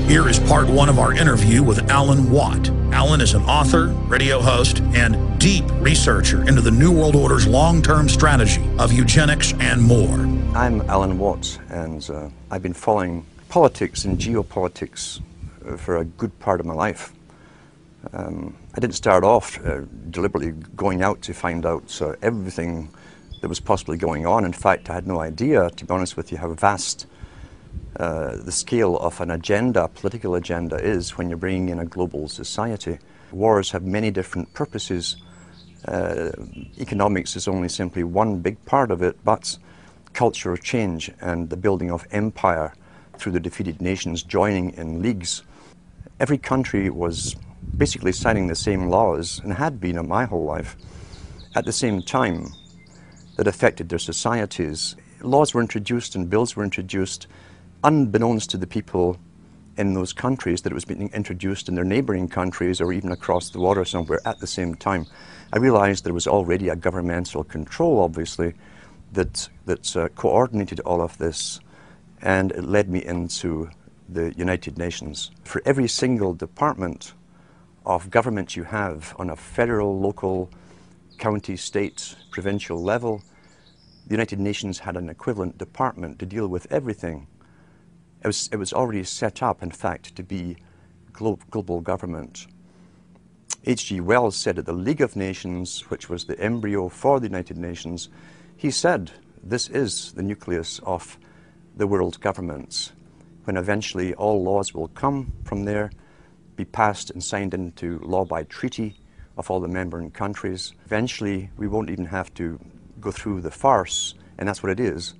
Here is part one of our interview with Allan Watt. Allan is an author, radio host, and deep researcher into the New World Order's long-term strategy of eugenics and more. I'm Allan Watt, and I've been following politics and geopolitics for a good part of my life. I didn't start off deliberately going out to find out everything that was possibly going on. In fact, I had no idea, to be honest with you, how vast the scale of an agenda, a political agenda, is when you're bringing in a global society. Wars have many different purposes. Economics is only simply one big part of it, but cultural change and the building of empire through the defeated nations joining in leagues. Every country was basically signing the same laws, and had been my whole life, at the same time, that affected their societies. Laws were introduced and bills were introduced unbeknownst to the people in those countries that it was being introduced in their neighboring countries or even across the water somewhere at the same time. I realized there was already a governmental control, obviously, that coordinated all of this, and it led me into the United Nations. For every single department of government you have on a federal, local, county, state, provincial level, the United Nations had an equivalent department to deal with everything. It was already set up, in fact, to be global government. H.G. Wells said at the League of Nations, which was the embryo for the United Nations, he said, this is the nucleus of the world governments, when eventually all laws will come from there, be passed and signed into law by treaty of all the member countries. Eventually, we won't even have to go through the farce, and that's what it is,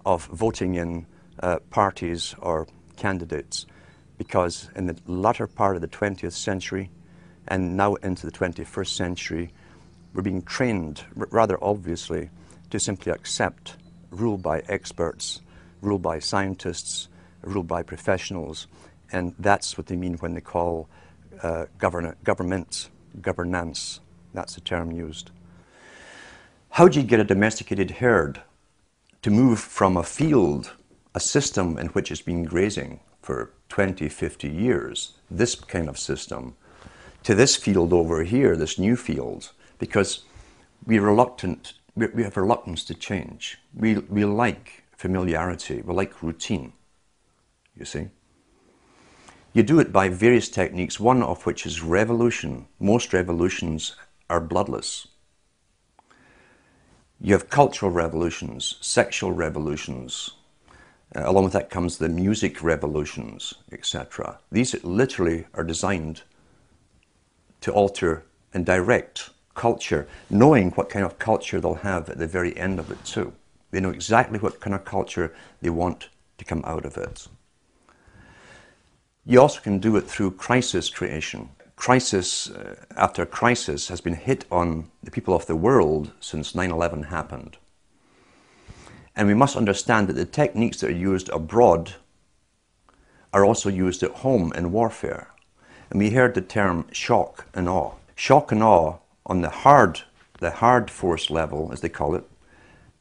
of voting in parties or candidates, because in the latter part of the 20th century and now into the 21st century, we're being trained, rather obviously, to simply accept rule by experts, rule by scientists, rule by professionals, and that's what they mean when they call governance. That's the term used. How do you get a domesticated herd to move from a field, a system in which it's been grazing for 20, 50 years, this kind of system, to this field over here, this new field? Because we have reluctance to change. We like familiarity, we like routine, you see. You do it by various techniques, one of which is revolution. Most revolutions are bloodless. You have cultural revolutions, sexual revolutions. Along with that comes the music revolutions, etc. These literally are designed to alter and direct culture, knowing what kind of culture they'll have at the very end of it too. They know exactly what kind of culture they want to come out of it. You also can do it through crisis creation. Crisis after crisis has been hit on the people of the world since 9/11 happened. And we must understand that the techniques that are used abroad are also used at home in warfare. And we heard the term shock and awe. Shock and awe on the hard force level, as they call it,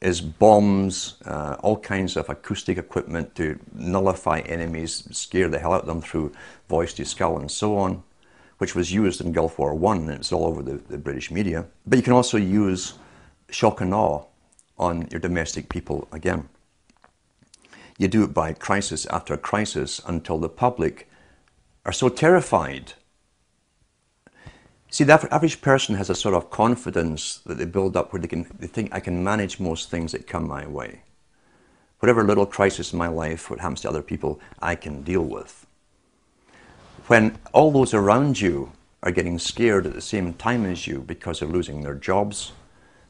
is bombs, all kinds of acoustic equipment to nullify enemies, scare the hell out of them through voice to skull and so on, which was used in Gulf War I, and it's all over the British media. But you can also use shock and awe on your domestic people again. You do it by crisis after crisis until the public are so terrified. See, the average person has a sort of confidence that they build up where they think, I can manage most things that come my way. Whatever little crisis in my life, what happens to other people, I can deal with. When all those around you are getting scared at the same time as you because they're losing their jobs,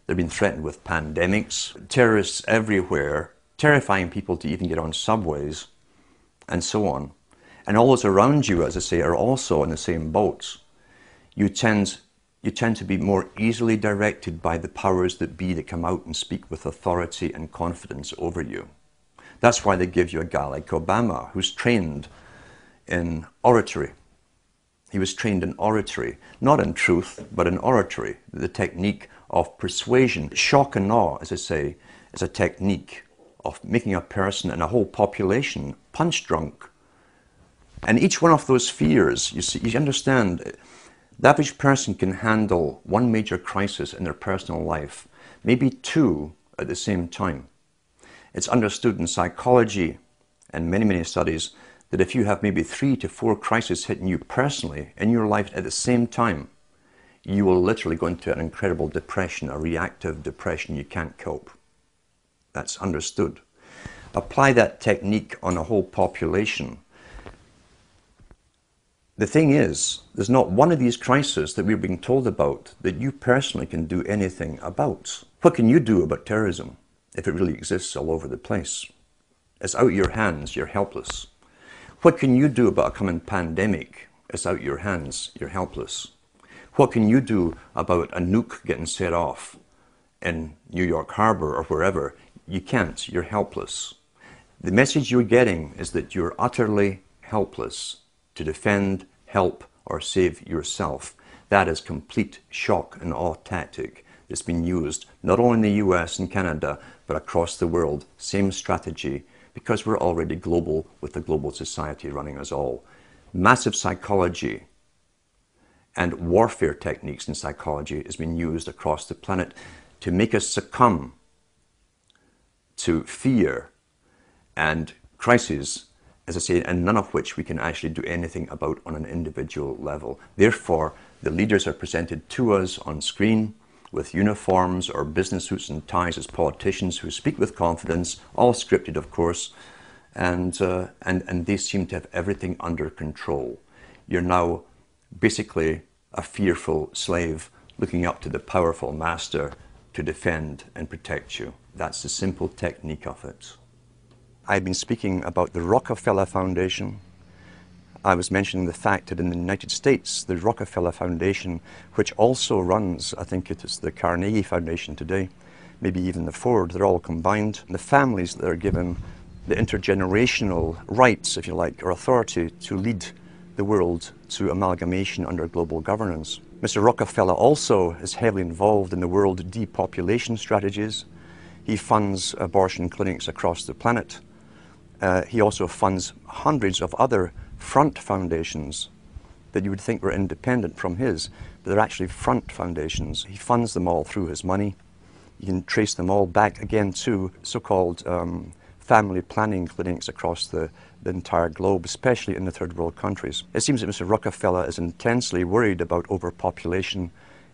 they've been threatened with pandemics, terrorists everywhere, terrifying people to even get on subways, and so on. And all those around you, as I say, are also in the same boats. You tend to be more easily directed by the powers that be that come out and speak with authority and confidence over you. That's why they give you a guy like Obama, who's trained in oratory. He was trained in oratory, not in truth, but in oratory, the technique of persuasion. Shock and awe, as I say, is a technique of making a person and a whole population punch drunk And each one of those fears, you see, you understand, the average person can handle one major crisis in their personal life, maybe two at the same time. It's understood in psychology and many, many studies that if you have maybe 3 to 4 crises hitting you personally in your life at the same time, you will literally go into an incredible depression, a reactive depression. You can't cope. That's understood. Apply that technique on a whole population. The thing is, there's not one of these crises that we're being told about that you personally can do anything about. What can you do about terrorism if it really exists all over the place? It's out of your hands, you're helpless. What can you do about a coming pandemic? It's out of your hands, you're helpless. What can you do about a nuke getting set off in New York Harbor or wherever? You can't, you're helpless. The message you're getting is that you're utterly helpless to defend, help, or save yourself. That is complete shock and awe tactic that's been used not only in the US and Canada, but across the world. Same strategy, because we're already global with the global society running us all. Massive psychology and warfare techniques in psychology has been used across the planet to make us succumb to fear and crises, as I say, and none of which we can actually do anything about on an individual level. Therefore, the leaders are presented to us on screen with uniforms or business suits and ties as politicians who speak with confidence, all scripted, of course, and they seem to have everything under control. You're now basically a fearful slave looking up to the powerful master to defend and protect you. That's the simple technique of it. I've been speaking about the Rockefeller Foundation. I was mentioning the fact that in the United States, the Rockefeller Foundation, which also runs, I think it is the Carnegie Foundation today, maybe even the Ford, they're all combined. The families that are given the intergenerational rights, if you like, or authority to lead the world to amalgamation under global governance. Mr. Rockefeller also is heavily involved in the world depopulation strategies. He funds abortion clinics across the planet. He also funds hundreds of other front foundations that you would think were independent from his, but they're actually front foundations. He funds them all through his money. You can trace them all back again to so-called family planning clinics across the entire globe, especially in the third world countries. It seems that Mr. Rockefeller is intensely worried about overpopulation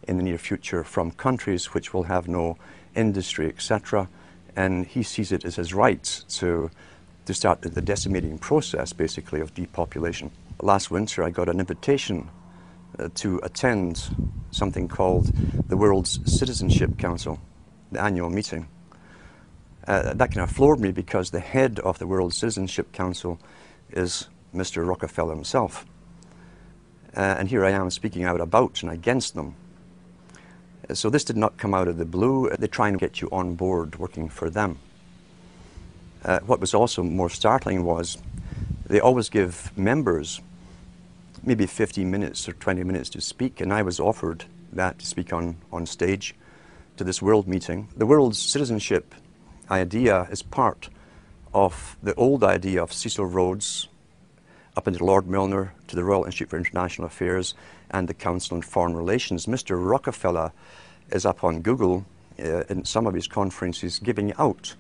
in the near future from countries which will have no industry, etc. And he sees it as his right to start the decimating process, basically, of depopulation. Last winter, I got an invitation to attend something called the World's Citizenship Council, the annual meeting. That kind of floored me because the head of the World Citizenship Council is Mr. Rockefeller himself. And here I am speaking out about and against them. So this did not come out of the blue. They try and get you on board working for them. What was also more startling was they always give members maybe 15 minutes or 20 minutes to speak, and I was offered that to speak on stage to this world meeting. The world's citizenship idea is part of the old idea of Cecil Rhodes up into Lord Milner to the Royal Institute for International Affairs and the Council on Foreign Relations. Mr. Rockefeller is up on Google in some of his conferences giving out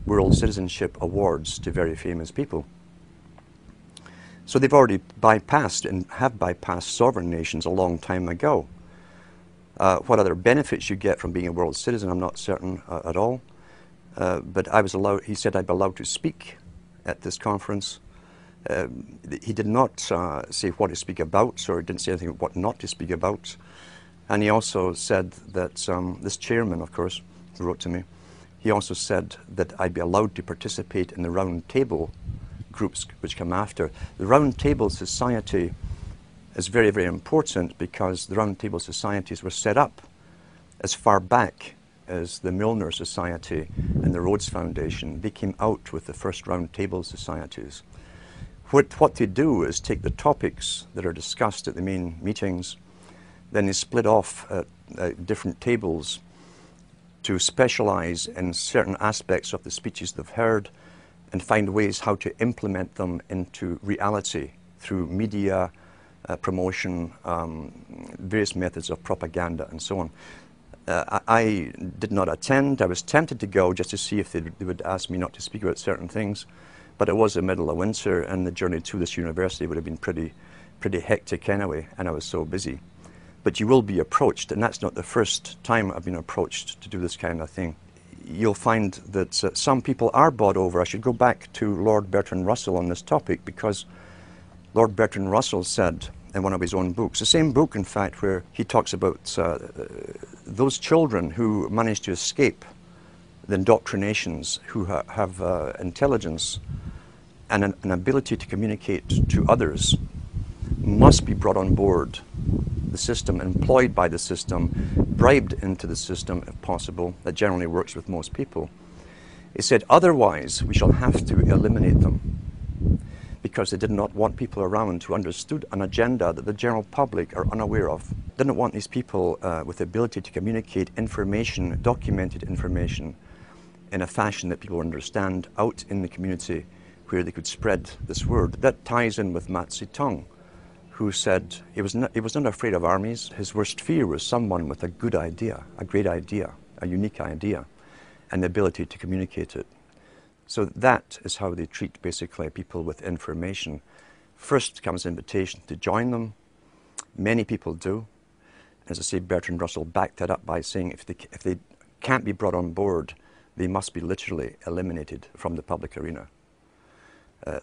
World Citizenship Awards to very famous people. So they've already bypassed and have bypassed sovereign nations a long time ago. What other benefits you get from being a world citizen, I'm not certain at all. But I was allowed, he said I'd be allowed to speak at this conference. He did not say what to speak about, or didn't say anything about what not to speak about. And he also said that, this chairman, of course, who wrote to me, he also said that I'd be allowed to participate in the round table groups which come after. The round table society is very, very important because the round table societies were set up as far back as the Milner Society and the Rhodes Foundation. They came out with the first round table societies. What they do is take the topics that are discussed at the main meetings, then they split off different tables to specialize in certain aspects of the speeches they've heard and find ways how to implement them into reality through media, promotion, various methods of propaganda and so on. I did not attend. I was tempted to go just to see if they would ask me not to speak about certain things, but it was the middle of winter and the journey to this university would have been pretty hectic anyway, and I was so busy. But you will be approached, and that's not the first time I've been approached to do this kind of thing. You'll find that some people are bought over. I should go back to Lord Bertrand Russell on this topic, because Lord Bertrand Russell said in one of his own books, the same book in fact, where he talks about those children who manage to escape the indoctrinations, who have intelligence and an ability to communicate to others, must be brought on board the system, employed by the system, bribed into the system if possible. That generally works with most people. He said, otherwise we shall have to eliminate them, because they did not want people around who understood an agenda that the general public are unaware of. Didn't want these people with the ability to communicate information, documented information, in a fashion that people understand out in the community where they could spread this word. That ties in with Mao Zedong, who said he was not afraid of armies. His worst fear was someone with a good idea, a great idea, a unique idea, and the ability to communicate it. So that is how they treat basically people with information. First comes invitation to join them. Many people do. As I say, Bertrand Russell backed that up by saying if they can't be brought on board, they must be literally eliminated from the public arena.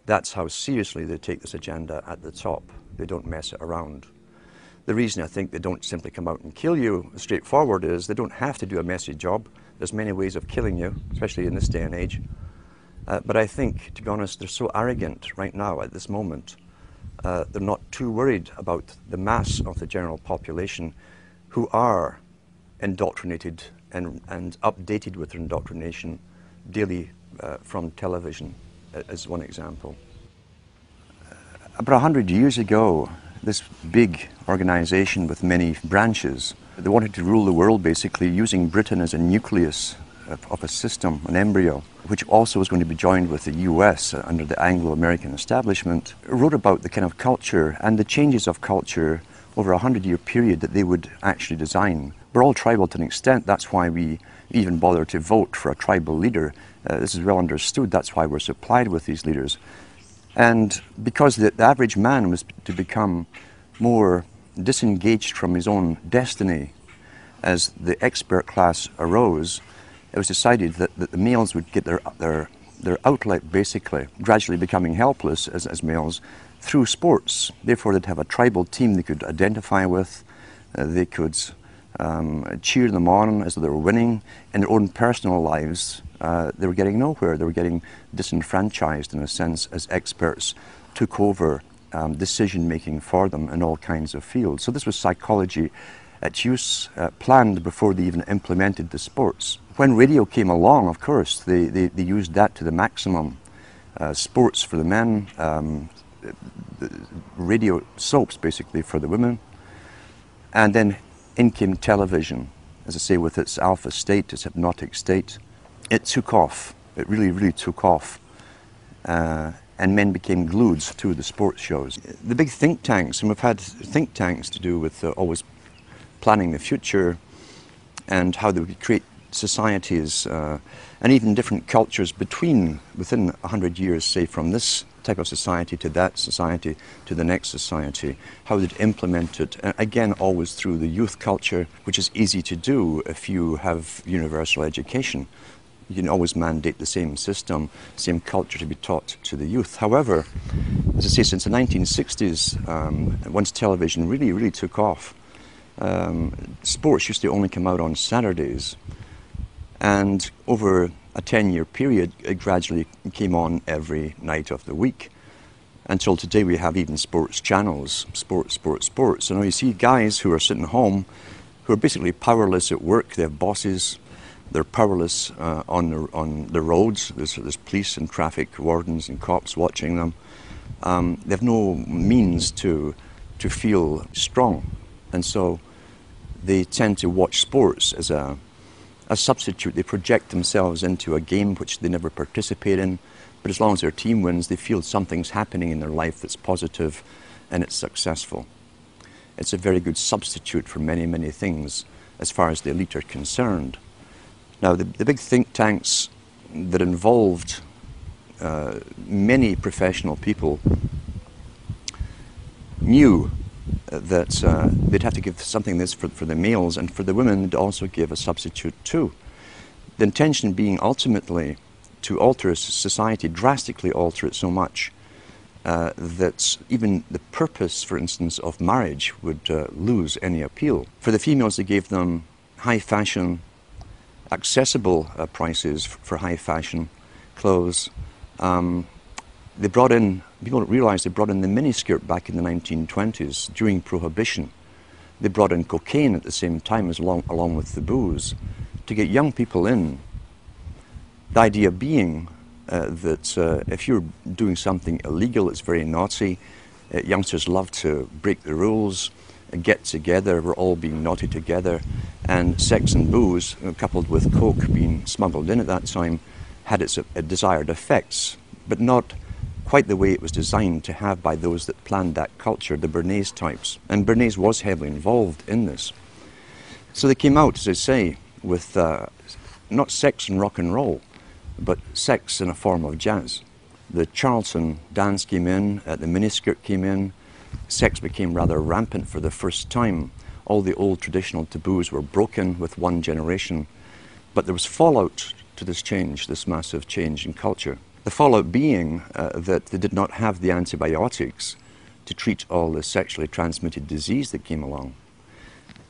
That's how seriously they take this agenda at the top. They don't mess it around. The reason I think they don't simply come out and kill you straightforward is they don't have to do a messy job. There's many ways of killing you, especially in this day and age. But I think, to be honest, they're so arrogant right now at this moment. They're not too worried about the mass of the general population who are indoctrinated and updated with their indoctrination daily from television, as one example. About 100 years ago, this big organization with many branches, they wanted to rule the world basically using Britain as a nucleus of a system, an embryo, which also was going to be joined with the US under the Anglo-American establishment, wrote about the kind of culture and the changes of culture over a 100-year period that they would actually design. We're all tribal to an extent. That's why we even bother to vote for a tribal leader. This is well understood. That's why we're supplied with these leaders. And because the average man was to become more disengaged from his own destiny as the expert class arose, it was decided that the males would get their outlet basically, gradually becoming helpless as males, through sports. Therefore they'd have a tribal team they could identify with, they could cheer them on as though they were winning. In their own personal lives, they were getting nowhere. They were getting disenfranchised in a sense as experts took over decision-making for them in all kinds of fields. So this was psychology at use, planned before they even implemented the sports. When radio came along, of course, they used that to the maximum. Sports for the men, radio soaps basically for the women, and then in came television, as I say, with its alpha state, its hypnotic state. It took off. It really took off. And men became glued to the sports shows. The big think tanks, and we've had think tanks to do with always planning the future and how they would create societies and even different cultures within 100 years, say from this type of society to that society to the next society, how they'd implement it, again always through the youth culture, which is easy to do if you have universal education. You can always mandate the same system, same culture to be taught to the youth. However, as I say, since the 1960s, once television really took off, sports used to only come out on Saturdays, and over a 10-year period, it gradually came on every night of the week. Until today, we have even sports channels, sports. So now you see guys who are sitting home, who are basically powerless at work. They have bosses. They're powerless on the roads. There's police and traffic wardens and cops watching them. They have no means to feel strong, and so they tend to watch sports as a substitute. They project themselves into a game which they never participate in. But as long as their team wins, they feel something's happening in their life that's positive and it's successful. It's a very good substitute for many, many things as far as the elite are concerned. Now, the big think tanks that involved many professional people knew that they'd have to give something this for the males, and for the women they'd also give a substitute too. The intention being ultimately to alter society, drastically alter it so much that even the purpose, for instance, of marriage would lose any appeal. For the females, they gave them high fashion, accessible prices for high fashion clothes. They brought in, people don't realize, they brought in the miniskirt back in the 1920s during Prohibition. They brought in cocaine at the same time as along with the booze to get young people in. The idea being that if you're doing something illegal, it's very naughty. Youngsters love to break the rules, get together, we're all being naughty together. And sex and booze, coupled with coke being smuggled in at that time, had its desired effects, but not quite the way it was designed to have by those that planned that culture, the Bernays types. And Bernays was heavily involved in this. So they came out, as I say, with not sex and rock and roll, but sex in a form of jazz. The Charleston dance came in, the miniskirt came in, sex became rather rampant for the first time. All the old traditional taboos were broken with one generation, but there was fallout to this change, this massive change in culture. The fallout being that they did not have the antibiotics to treat all the sexually transmitted disease that came along.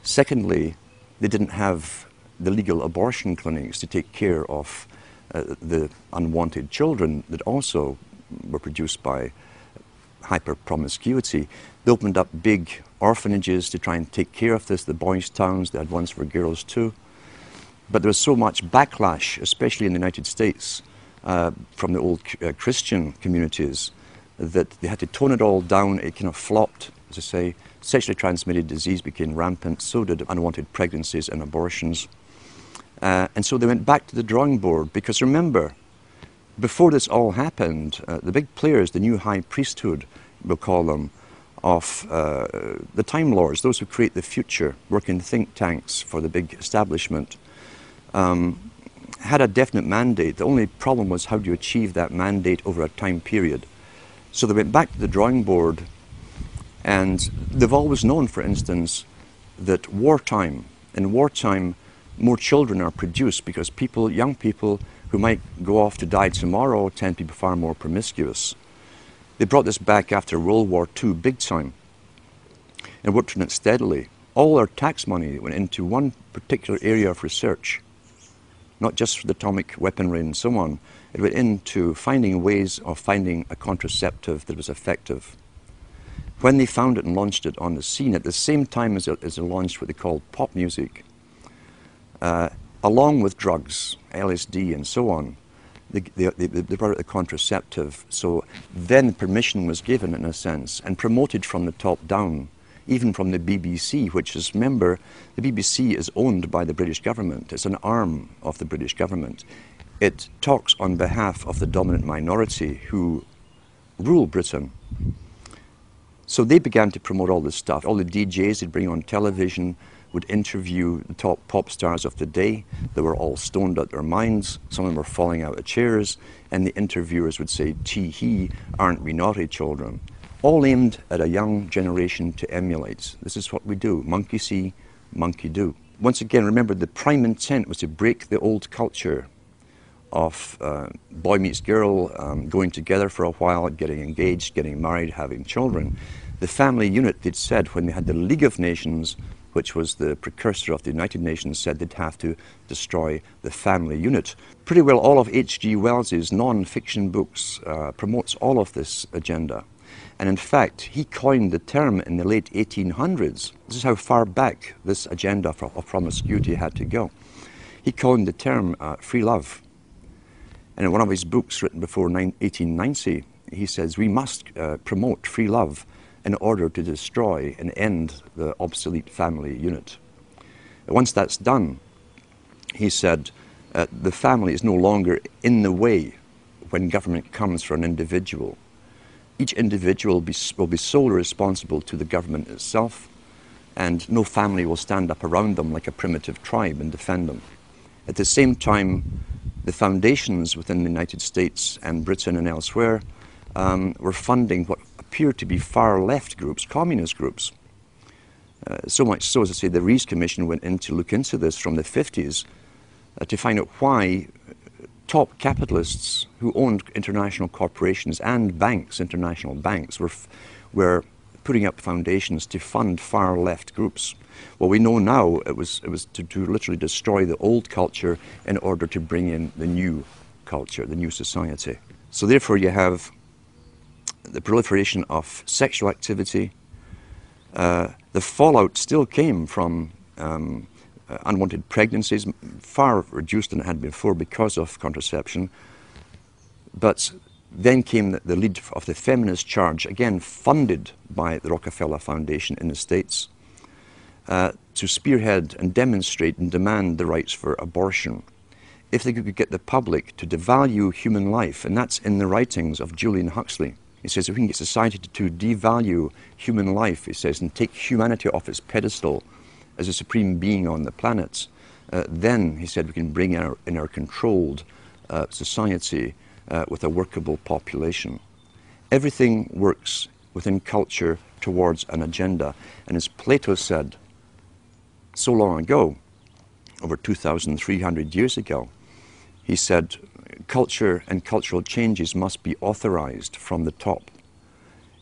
Secondly, they didn't have the legal abortion clinics to take care of the unwanted children that also were produced by hyper-promiscuity. They opened up big orphanages to try and take care of this, the boys' towns. They had ones for girls too. But there was so much backlash, especially in the United States, from the old Christian communities, that they had to tone it all down. It kind of flopped, as I say. Sexually transmitted disease became rampant, so did unwanted pregnancies and abortions. And so they went back to the drawing board, because remember, before this all happened, the big players, the new high priesthood, we'll call them, of the Time Lords, those who create the future, work in think tanks for the big establishment, had a definite mandate. The only problem was how do you achieve that mandate over a time period. So they went back to the drawing board, and they've always known, for instance, that in wartime, more children are produced because people, young people who might go off to die tomorrow tend to be far more promiscuous. They brought this back after World War II big time and worked on it steadily. All their tax money went into one particular area of research, not just for the atomic weaponry and so on. It went into finding ways of finding a contraceptive that was effective. When they found it and launched it on the scene, at the same time as they launched what they called pop music, along with drugs, LSD and so on, they brought out the contraceptive. So then permission was given, in a sense, and promoted from the top down, even from the BBC, which is, remember, the BBC is owned by the British government. It's an arm of the British government. It talks on behalf of the dominant minority who rule Britain. So they began to promote all this stuff. All the DJs they'd bring on television would interview the top pop stars of the day. They were all stoned out their minds. Some of them were falling out of chairs. And the interviewers would say, "Tee-hee, aren't we naughty children?" All aimed at a young generation to emulate. This is what we do. Monkey see, monkey do. Once again, remember, the prime intent was to break the old culture of boy meets girl, going together for a while, getting engaged, getting married, having children. The family unit, they'd said, when they had the League of Nations, which was the precursor of the United Nations, said they'd have to destroy the family unit. Pretty well all of H.G. Wells's non-fiction books promotes all of this agenda. And in fact, he coined the term in the late 1800s. This is how far back this agenda of promiscuity had to go. He coined the term free love. And in one of his books written before 1890, he says, we must promote free love in order to destroy and end the obsolete family unit. Once that's done, he said, the family is no longer in the way when government comes for an individual. Each individual will be solely responsible to the government itself, and no family will stand up around them like a primitive tribe and defend them. At the same time, the foundations within the United States and Britain and elsewhere were funding what appeared to be far-left groups, communist groups. So much so, as I say, the Rees Commission went in to look into this from the 50s to find out why top capitalists who owned international corporations and banks, international banks, were putting up foundations to fund far-left groups. Well, we know now it was to literally destroy the old culture in order to bring in the new culture, the new society. So therefore you have the proliferation of sexual activity. The fallout still came from unwanted pregnancies, far reduced than it had before because of contraception. But then came the lead of the feminist charge, again funded by the Rockefeller Foundation in the States, to spearhead and demonstrate and demand the rights for abortion. If they could get the public to devalue human life, and that's in the writings of Julian Huxley. He says if we can get society to devalue human life, he says, and take humanity off its pedestal as a supreme being on the planet, then, he said, we can bring in our controlled society with a workable population. Everything works within culture towards an agenda. And as Plato said so long ago, over 2,300 years ago, he said, culture and cultural changes must be authorized from the top.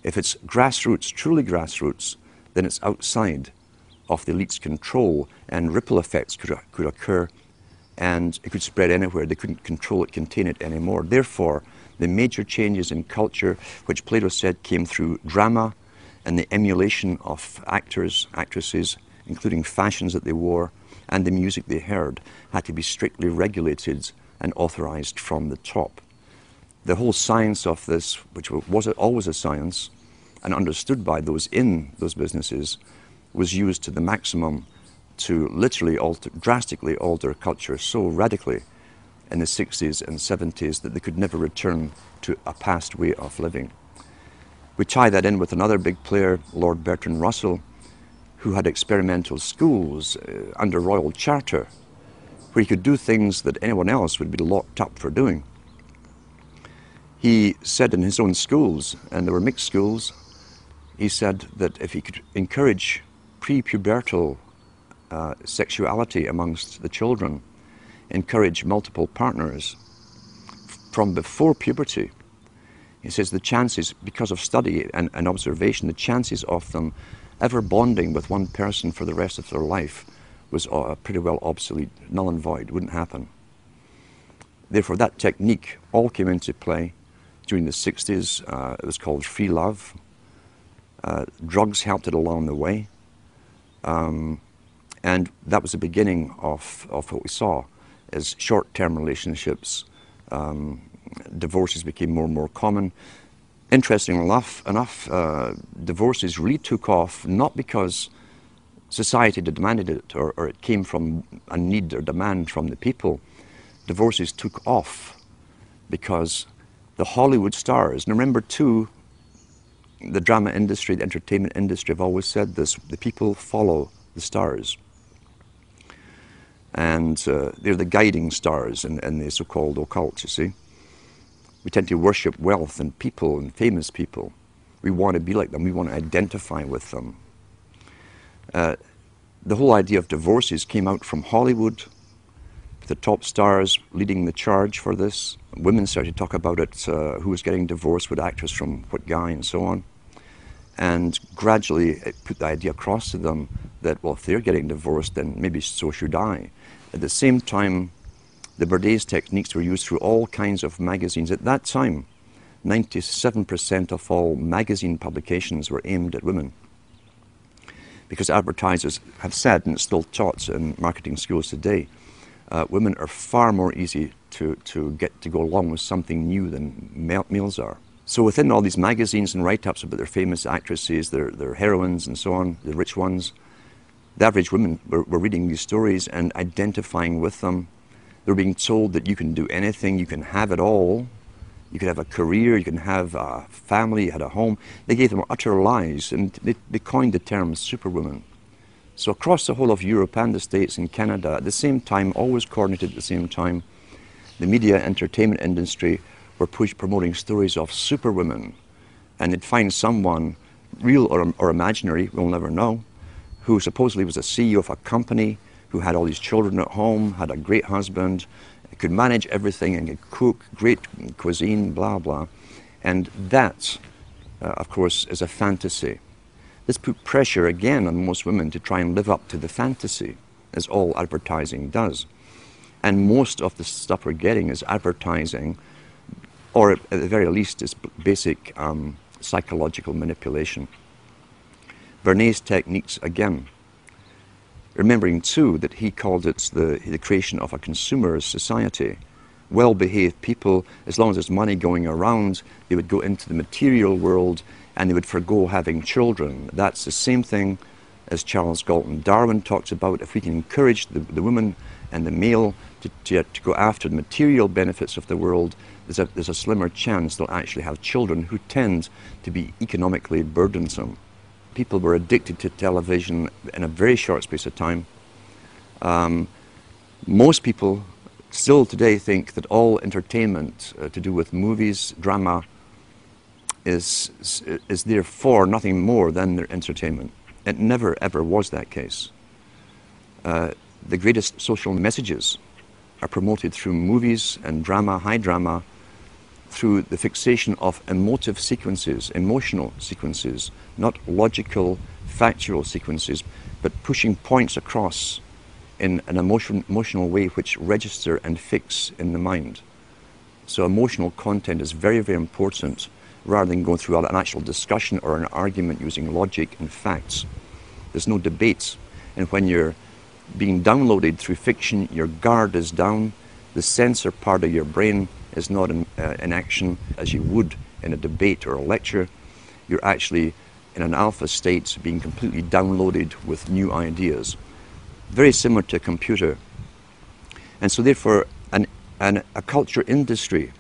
If it's grassroots, truly grassroots, then it's outside of the elite's control, and ripple effects could occur, and it could spread anywhere. They couldn't control it, contain it anymore. Therefore, the major changes in culture, which Plato said came through drama and the emulation of actors, actresses, including fashions that they wore, and the music they heard, had to be strictly regulated and authorized from the top. The whole science of this, which was always a science, and understood by those in those businesses, was used to the maximum to literally drastically alter culture so radically in the 60s and 70s that they could never return to a past way of living. We tie that in with another big player, Lord Bertrand Russell, who had experimental schools under royal charter, where he could do things that anyone else would be locked up for doing. He said in his own schools, and there were mixed schools, he said that if he could encourage pre-pubertal sexuality amongst the children, encourage multiple partners from before puberty, he says the chances, because of study and observation, the chances of them ever bonding with one person for the rest of their life was pretty well obsolete, null and void, wouldn't happen. Therefore, that technique all came into play during the 60s. It was called free love. Drugs helped it along the way. And that was the beginning of what we saw as short-term relationships. Divorces became more and more common. Interestingly enough, divorces really took off not because society demanded it or it came from a need or demand from the people. Divorces took off because the Hollywood stars, and remember too, the drama industry, the entertainment industry, have always said this, the people follow the stars. And they're the guiding stars in the so-called occult, you see. We tend to worship wealth and people and famous people. We want to be like them. We want to identify with them. The whole idea of divorces came out from Hollywood, with the top stars leading the charge for this. Women started to talk about it, who was getting divorced, what actress from what guy, and so on. And gradually it put the idea across to them that, well, if they're getting divorced, then maybe so should I. At the same time, the Bourdaise techniques were used through all kinds of magazines. At that time, 97% of all magazine publications were aimed at women. Because advertisers have said, and it's still taught in marketing schools today, women are far more easy to get to go along with something new than males are. So within all these magazines and write-ups about their famous actresses, their heroines and so on, the rich ones, the average women were reading these stories and identifying with them. They were being told that you can do anything, you can have it all, You could have a career, you can have a family, you had a home. They gave them utter lies, and they coined the term superwoman. So across the whole of Europe and the States and Canada, at the same time, always coordinated at the same time, the media entertainment industry were promoting stories of superwomen. And they'd find someone, real or imaginary, we'll never know, who supposedly was a CEO of a company, who had all these children at home, had a great husband, could manage everything and could cook great cuisine, blah, blah. And that, of course, is a fantasy. This put pressure again on most women to try and live up to the fantasy, as all advertising does. And most of the stuff we're getting is advertising, or at the very least is basic psychological manipulation. Vernet's techniques again. Remembering too that he called it the creation of a consumerist society. Well-behaved people, as long as there's money going around, they would go into the material world and they would forgo having children. That's the same thing as Charles Galton Darwin talks about. If we can encourage the woman and the male to go after the material benefits of the world, there's a slimmer chance they'll actually have children who tend to be economically burdensome. People were addicted to television in a very short space of time. Most people still today think that all entertainment to do with movies, drama, is therefore nothing more than their entertainment. It never ever was that case. The greatest social messages are promoted through movies and drama, high drama, through the fixation of emotive sequences, emotional sequences, not logical, factual sequences, but pushing points across in an emotional way which register and fix in the mind. So emotional content is very, very important, rather than going through an actual discussion or an argument using logic and facts. There's no debate. And when you're being downloaded through fiction, your guard is down, the censor part of your brain is not in action as you would in a debate or a lecture. You're actually in an alpha state, being completely downloaded with new ideas. Very similar to a computer. And so therefore, a culture industry,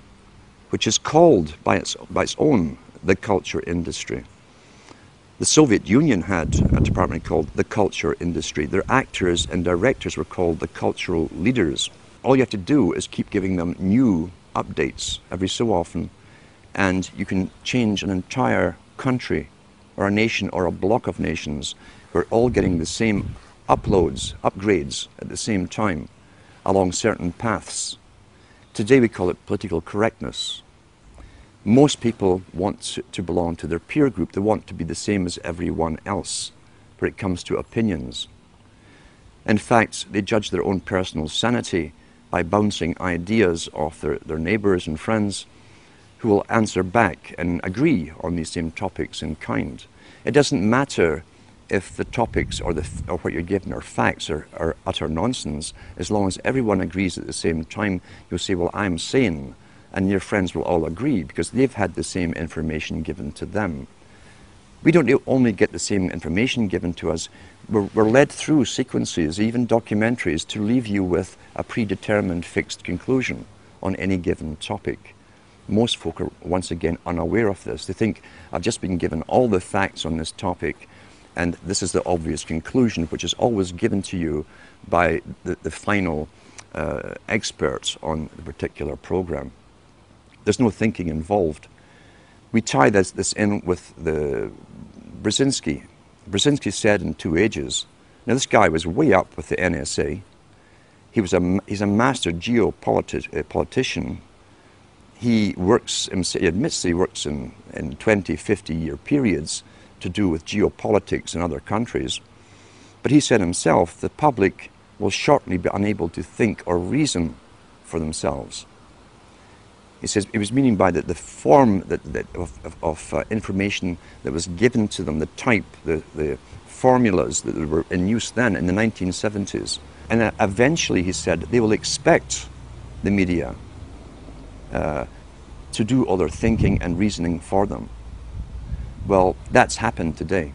which is called by its own the culture industry. The Soviet Union had a department called the culture industry. Their actors and directors were called the cultural leaders. All you have to do is keep giving them new updates every so often, and you can change an entire country or a nation or a block of nations. We're all getting the same upgrades at the same time along certain paths. Today we call it political correctness. Most people want to belong to their peer group. They want to be the same as everyone else when it comes to opinions. In fact, they judge their own personal sanity by bouncing ideas off their neighbors and friends who will answer back and agree on these same topics in kind. It doesn't matter if the topics or what you're given are facts or utter nonsense, as long as everyone agrees at the same time. You'll say, well, I'm sane, and your friends will all agree because they've had the same information given to them. We don't only get the same information given to us, we're led through sequences, even documentaries, to leave you with a predetermined fixed conclusion on any given topic. Most folk are, once again, unaware of this. They think, I've just been given all the facts on this topic, and this is the obvious conclusion, which is always given to you by the final experts on the particular program. There's no thinking involved. We tie this in with the Brzezinski. Brzezinski said in 2 Ages, now this guy was way up with the NSA. He's a master geopolitician. He admits he works in 20, 50-year periods to do with geopolitics in other countries. But he said himself, the public will shortly be unable to think or reason for themselves. He says it was meaning by the form of information that was given to them, the type, the formulas that were in use then in the 1970s. And eventually, he said, they will expect the media to do all their thinking and reasoning for them. Well, that's happened today.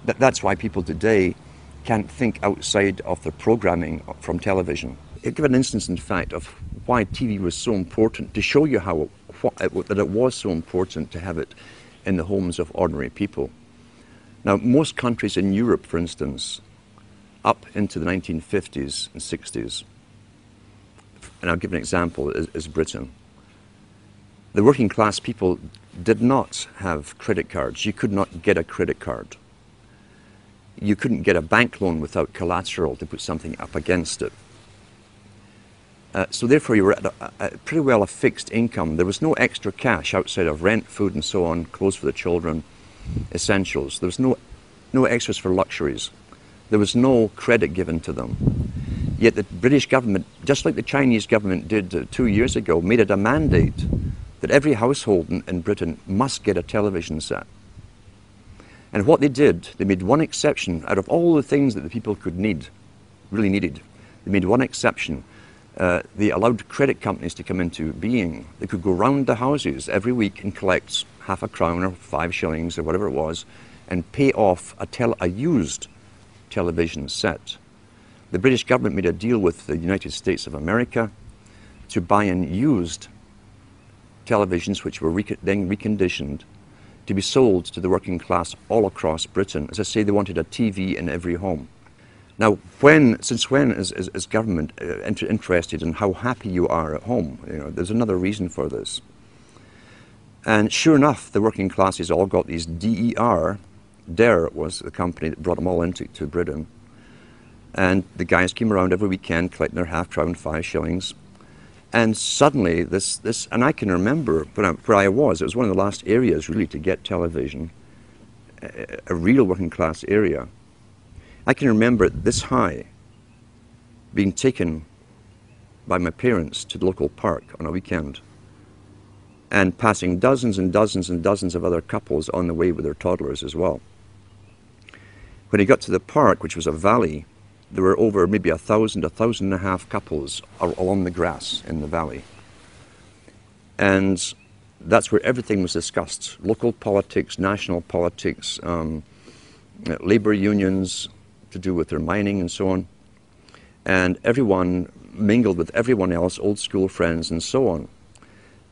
That's why people today can't think outside of their programming from television. I'll give an instance, in fact, of why TV was so important to show you that it was so important to have it in the homes of ordinary people. Now, most countries in Europe, for instance, up into the 1950s and 60s, and I'll give an example, is Britain. The working class people did not have credit cards. You could not get a credit card. You couldn't get a bank loan without collateral to put something up against it. So therefore you were at pretty well a fixed income. There was no extra cash outside of rent, food and so on, clothes for the children, essentials. There was no extras for luxuries. There was no credit given to them. Yet the British government, just like the Chinese government did 2 years ago, made it a mandate that every household in Britain must get a television set. And what they did, they made one exception out of all the things that the people could need, really needed. They made one exception. They allowed credit companies to come into being. They could go round the houses every week and collect half a crown or 5 shillings or whatever it was and pay off a used television set. The British government made a deal with the United States of America to buy in used televisions which were then reconditioned to be sold to the working class all across Britain. As I say, they wanted a TV in every home. Now, since when is government interested in how happy you are at home? You know, there's another reason for this. And sure enough, the working classes all got these DER. DER was the company that brought them all into Britain. And the guys came around every weekend collecting their half crown, 5 shillings. And suddenly, and I can remember where I was, it was one of the last areas really to get television, a real working class area. I can remember this high being taken by my parents to the local park on a weekend and passing dozens and dozens and dozens of other couples on the way with their toddlers as well. When he got to the park, which was a valley, there were over maybe 1,000, 1,500 couples along the grass in the valley. And that's where everything was discussed. Local politics, national politics, labor unions to do with their mining and so on. And everyone mingled with everyone else, old school friends and so on.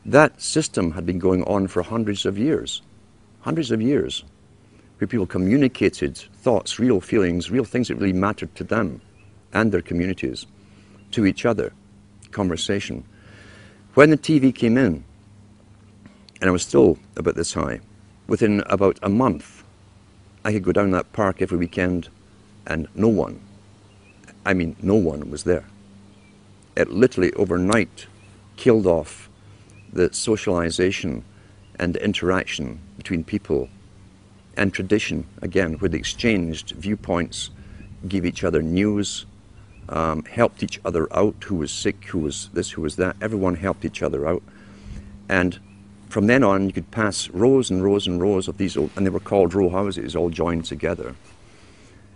That system had been going on for hundreds of years, where people communicated thoughts, real feelings, real things that really mattered to them and their communities, to each other, conversation. When the TV came in, and I was still about this high, within about a month, I could go down that park every weekend and no one was there. It literally overnight killed off the socialization and the interaction between people and tradition, again, where they exchanged viewpoints, gave each other news, helped each other out, who was sick, who was this, who was that. Everyone helped each other out. And from then on, you could pass rows and rows and rows of these, and they were called row houses, all joined together.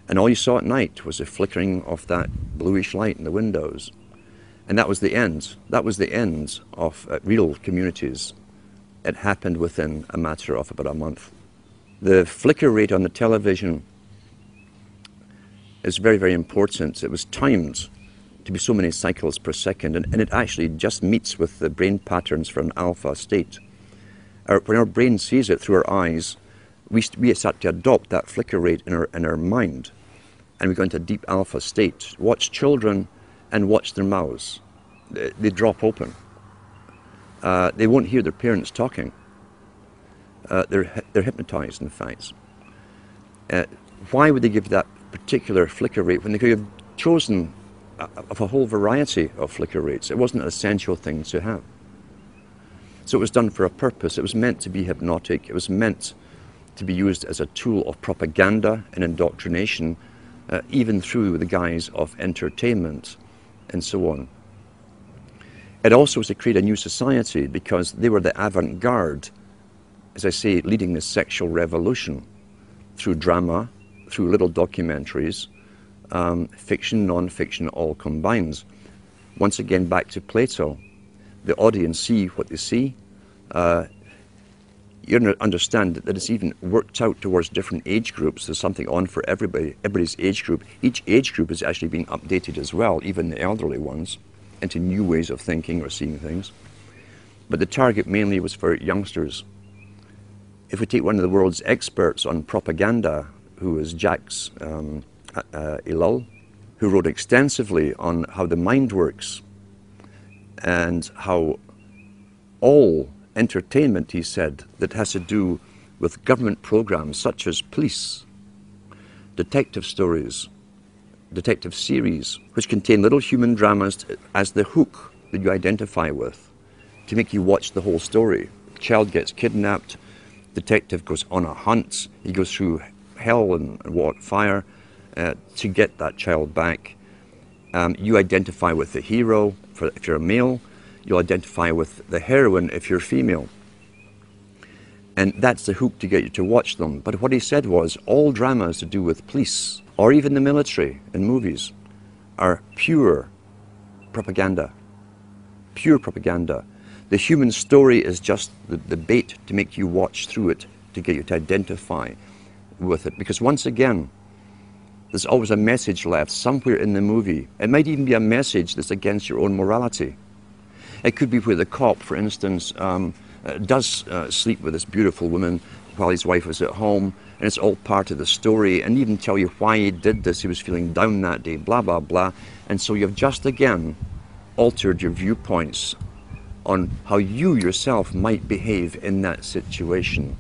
And all you saw at night was the flickering of that bluish light in the windows. And that was the end. That was the end of real communities. It happened within a matter of about a month. The flicker rate on the television is very, very important. It was timed to be so many cycles per second, and it actually just meets with the brain patterns for an alpha state. When our brain sees it through our eyes, we start to adopt that flicker rate in our mind, and we go into a deep alpha state. Watch children and watch their mouths. They drop open. They won't hear their parents talking. They're hypnotized, in fact. Why would they give that particular flicker rate when they could have chosen of a whole variety of flicker rates? It wasn't an essential thing to have. So it was done for a purpose. It was meant to be hypnotic. It was meant to be used as a tool of propaganda and indoctrination, even through the guise of entertainment and so on. It also was to create a new society because they were the avant-garde, as I say, leading the sexual revolution through drama, through little documentaries, fiction, non-fiction, all combined. Once again, back to Plato. The audience see what they see. You understand that it's even worked out towards different age groups. There's something on for everybody's age group. Each age group is actually being updated as well, even the elderly ones, into new ways of thinking or seeing things. but the target mainly was for youngsters. If we take one of the world's experts on propaganda, who is Jacques Ellul, who wrote extensively on how the mind works and how all entertainment, he said, that has to do with government programs such as police, detective stories, detective series, which contain little human dramas as the hook that you identify with, to make you watch the whole story. The child gets kidnapped, detective goes on a hunt, he goes through hell and fire to get that child back. You identify with the hero if you're a male, you'll identify with the heroine if you're female. And that's the hook to get you to watch them. But what he said was, all dramas to do with police, or even the military in movies, are pure propaganda. Pure propaganda. The human story is just the bait to make you watch through it, to get you to identify with it. Because once again, there's always a message left somewhere in the movie. It might even be a message that's against your own morality. It could be where the cop, for instance, does sleep with this beautiful woman while his wife was at home, and it's all part of the story, and even tell you why he did this. He was feeling down that day, blah, blah, blah. And so you've just again altered your viewpoints on how you yourself might behave in that situation.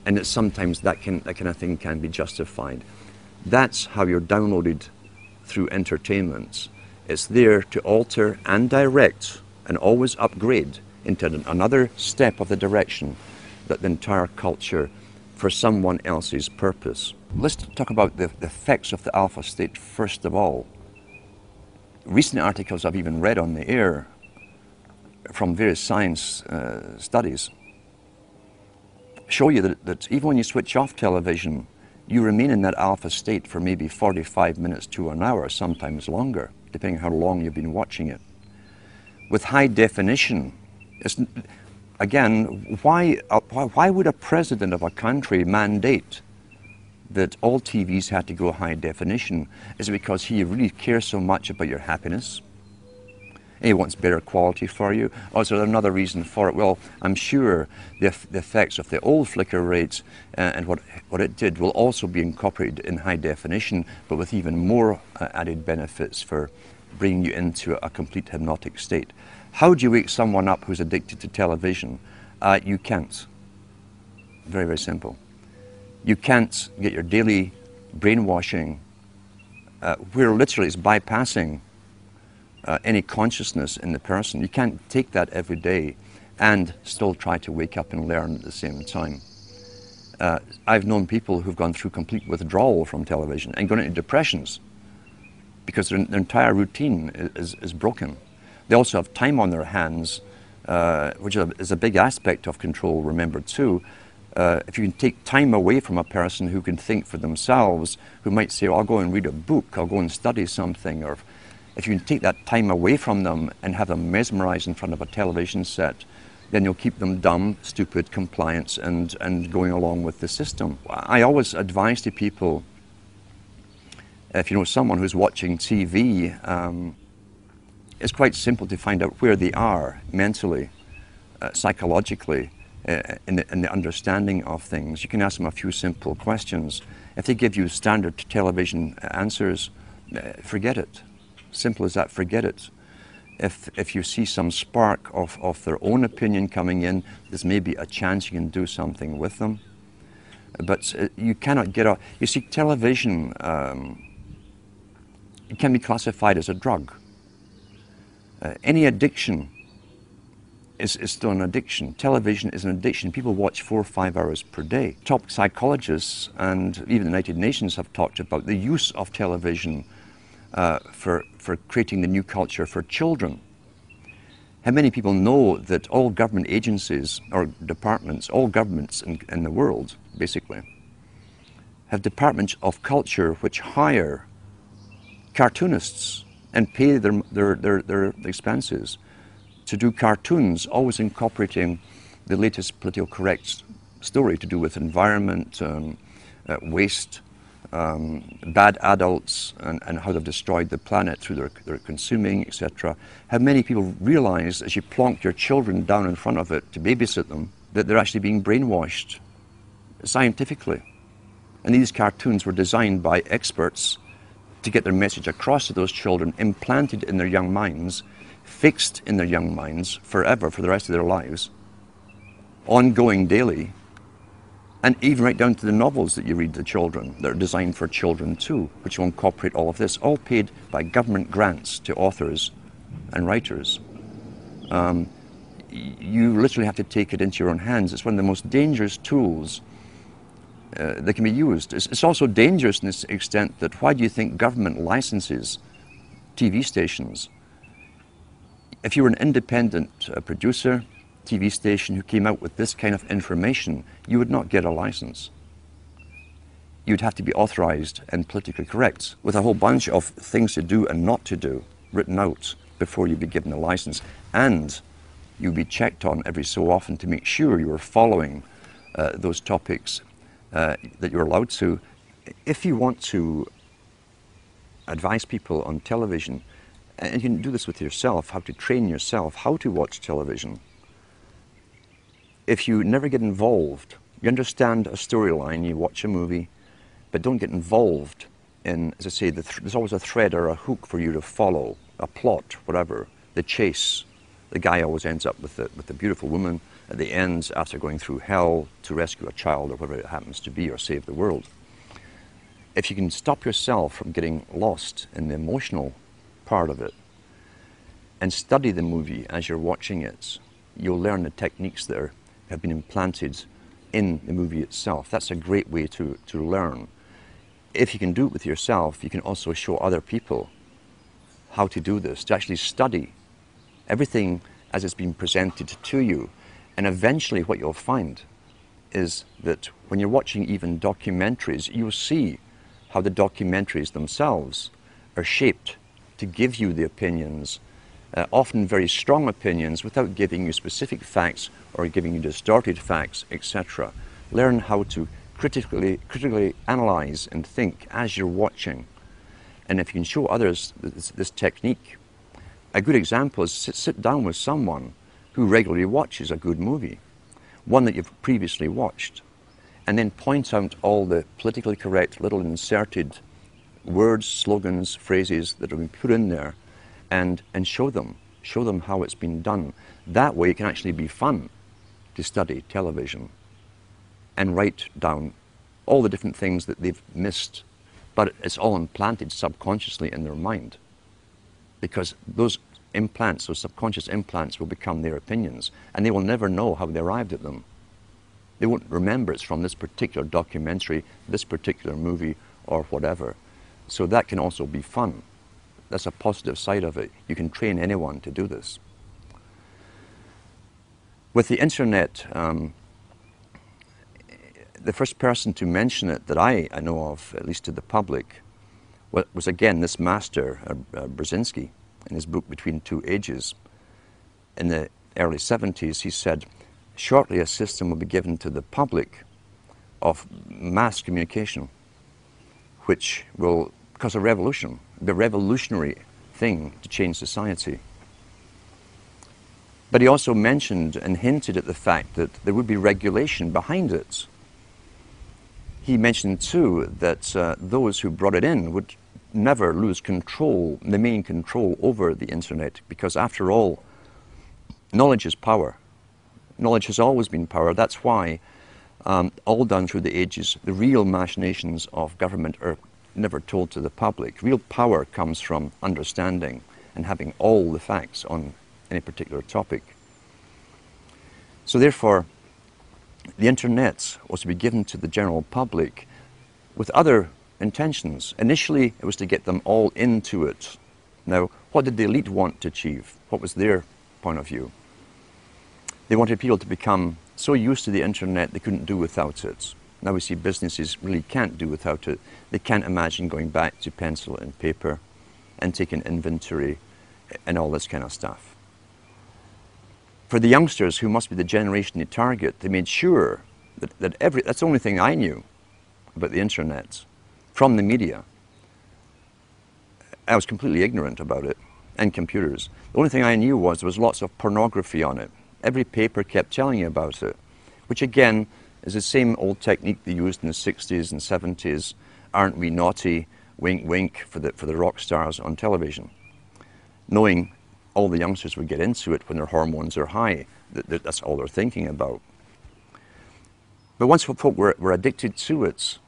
And that sometimes that kind of thing can be justified. That's how you're downloaded through entertainment. It's there to alter and direct and always upgrade into another step of the direction that the entire culture for someone else's purpose. Let's talk about the effects of the alpha state first of all. Recent articles I've even read on the air from various science studies show you that even when you switch off television, you remain in that alpha state for maybe 45 minutes to an hour, sometimes longer, depending on how long you've been watching it. With high definition, again, why would a president of a country mandate that all TVs had to go high definition? Is it because he really cares so much about your happiness? And he wants better quality for you? Or is there another reason for it? Well, I'm sure the effects of the old flicker rates and what it did will also be incorporated in high definition, but with even more added benefits for bringing you into a complete hypnotic state. How do you wake someone up who's addicted to television? You can't. Very, very simple. You can't get your daily brainwashing, where literally it's bypassing any consciousness in the person. You can't take that every day and still try to wake up and learn at the same time. I've known people who've gone through complete withdrawal from television and gone into depressions because their entire routine is broken. They also have time on their hands, which is a big aspect of control, remember too. If you can take time away from a person who can think for themselves, who might say, oh, I'll go and read a book, I'll go and study something, or if you can take that time away from them and have them mesmerized in front of a television set, then you'll keep them dumb, stupid, compliant, and going along with the system. I always advise to people, if you know someone who's watching TV, it's quite simple to find out where they are mentally, psychologically, in the understanding of things. You can ask them a few simple questions. If they give you standard television answers, forget it. Simple as that, forget it. If you see some spark of their own opinion coming in, there's maybe a chance you can do something with them. But you cannot get out. You see, television it can be classified as a drug. Any addiction is still an addiction. Television is an addiction. People watch 4 or 5 hours per day. Top psychologists and even the United Nations have talked about the use of television for creating the new culture for children. How many people know that all government agencies or departments, all governments in the world, basically, have departments of culture which hire cartoonists and pay their expenses to do cartoons, always incorporating the latest political correct story to do with environment, waste, bad adults and how they've destroyed the planet through their consuming, etc. How many people realize as you plonk your children down in front of it to babysit them that they're actually being brainwashed scientifically. And these cartoons were designed by experts to get their message across to those children, implanted in their young minds, fixed in their young minds forever for the rest of their lives, ongoing daily, and even right down to the novels that you read to children that are designed for children too, which will incorporate all of this, all paid by government grants to authors and writers. You literally have to take it into your own hands. It's one of the most dangerous tools that can be used. It's also dangerous in this extent that why do you think government licenses TV stations? If you were an independent producer, TV station who came out with this kind of information, you would not get a license. You'd have to be authorized and politically correct with a whole bunch of things to do and not to do written out before you'd be given a license. And you'd be checked on every so often to make sure you were following those topics that you're allowed to. If you want to advise people on television, and you can do this with yourself, how to train yourself, how to watch television. If you never get involved, you understand a storyline, you watch a movie, but don't get involved in, as I say, there's always a thread or a hook for you to follow, a plot, whatever, the chase. The guy always ends up with the beautiful woman at the end after going through hell to rescue a child or whatever it happens to be or save the world. If you can stop yourself from getting lost in the emotional part of it and study the movie as you're watching it, you'll learn the techniques that have been implanted in the movie itself. That's a great way to learn. If you can do it with yourself, you can also show other people how to do this, to actually study everything as it's been presented to you. And eventually what you'll find is that when you're watching even documentaries, you'll see how the documentaries themselves are shaped to give you the opinions, often very strong opinions, without giving you specific facts or giving you distorted facts, etc. Learn how to critically analyze and think as you're watching. And if you can show others this technique, a good example is sit down with someone who regularly watches a good movie, one that you've previously watched, and then point out all the politically correct little inserted words, slogans, phrases that have been put in there, and show them how it's been done. That way it can actually be fun to study television and write down all the different things that they've missed, but it's all implanted subconsciously in their mind, because those implants, those subconscious implants, will become their opinions, and they will never know how they arrived at them. They won't remember it's from this particular documentary, this particular movie, or whatever. So that can also be fun. That's a positive side of it. You can train anyone to do this. With the internet, the first person to mention it that I know of, at least to the public, was again this master, Brzezinski, in his book Between Two Ages. In the early 70s, he said, shortly a system will be given to the public of mass communication, which will cause a revolution, the revolutionary thing to change society. But he also mentioned and hinted at the fact that there would be regulation behind it. He mentioned too that those who brought it in would never lose control, the main control over the internet, because after all, knowledge is power. Knowledge has always been power. That's why all down through the ages, the real machinations of government are never told to the public. Real power comes from understanding and having all the facts on any particular topic. So therefore, the internet was to be given to the general public with other intentions. Initially, it was to get them all into it. Now, what did the elite want to achieve? What was their point of view? They wanted people to become so used to the internet they couldn't do without it. Now we see businesses really can't do without it. They can't imagine going back to pencil and paper and taking inventory and all this kind of stuff. For the youngsters, who must be the generation they target, they made sure that that's the only thing I knew about the internet. from the media. I was completely ignorant about it, and computers. The only thing I knew was there was lots of pornography on it. Every paper kept telling you about it, which again is the same old technique they used in the 60s and 70s. Aren't we naughty? Wink, wink, for the rock stars on television. Knowing all the youngsters would get into it when their hormones are high. That's all they're thinking about. But once folk were addicted to it,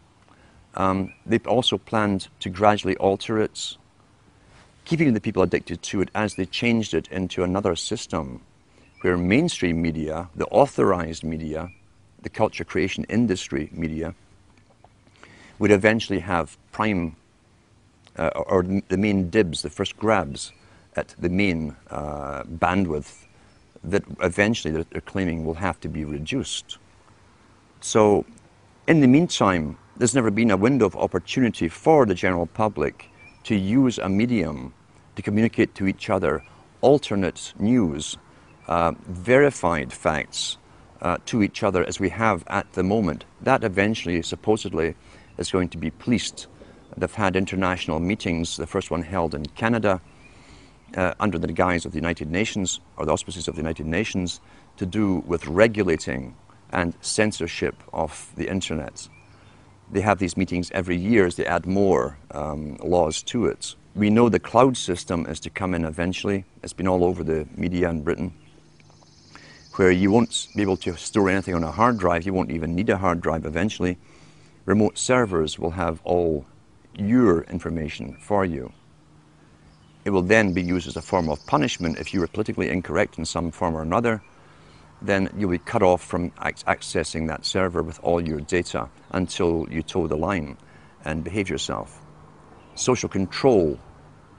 they also planned to gradually alter it, keeping the people addicted to it as they changed it into another system where mainstream media, the authorized media, the culture creation industry media, would eventually have prime, or the main dibs, the first grabs at the main bandwidth that eventually they're claiming will have to be reduced. So in the meantime, there's never been a window of opportunity for the general public to use a medium to communicate to each other alternate news, verified facts to each other as we have at the moment. That eventually, supposedly, is going to be policed. They've had international meetings, the first one held in Canada, under the guise of the United Nations, or the auspices of the United Nations, to do with regulating and censorship of the internet. They have these meetings every year as they add more laws to it. We know the cloud system is to come in eventually. It's been all over the media in Britain, where you won't be able to store anything on a hard drive. You won't even need a hard drive eventually. Remote servers will have all your information for you. It will then be used as a form of punishment if you were politically incorrect in some form or another. Then you'll be cut off from accessing that server with all your data until you toe the line and behave yourself. Social control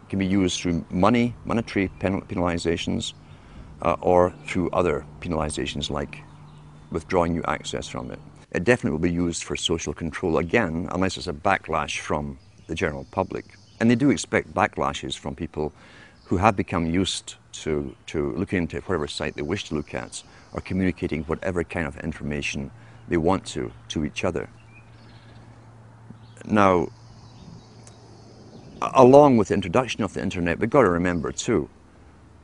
can be used through monetary penalizations, or through other penalizations like withdrawing you access from it. It definitely will be used for social control again, unless it's a backlash from the general public. And they do expect backlashes from people who have become used to looking into whatever site they wish to look at, or communicating whatever kind of information they want to each other. Now, along with the introduction of the internet, we've got to remember too,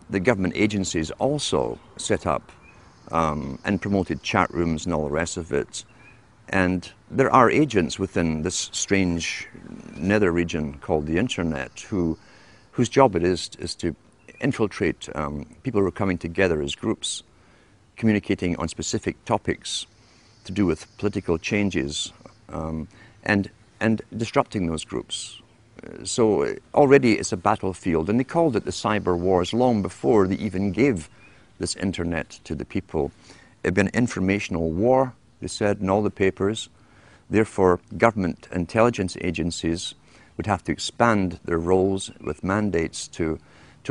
the government agencies also set up and promoted chat rooms and all the rest of it. And there are agents within this strange nether region called the internet whose job it is to infiltrate people who are coming together as groups, communicating on specific topics to do with political changes, and disrupting those groups. So already it's a battlefield, and they called it the cyber wars long before they even gave this internet to the people. It'd been an informational war, they said in all the papers. Therefore, government intelligence agencies would have to expand their roles with mandates to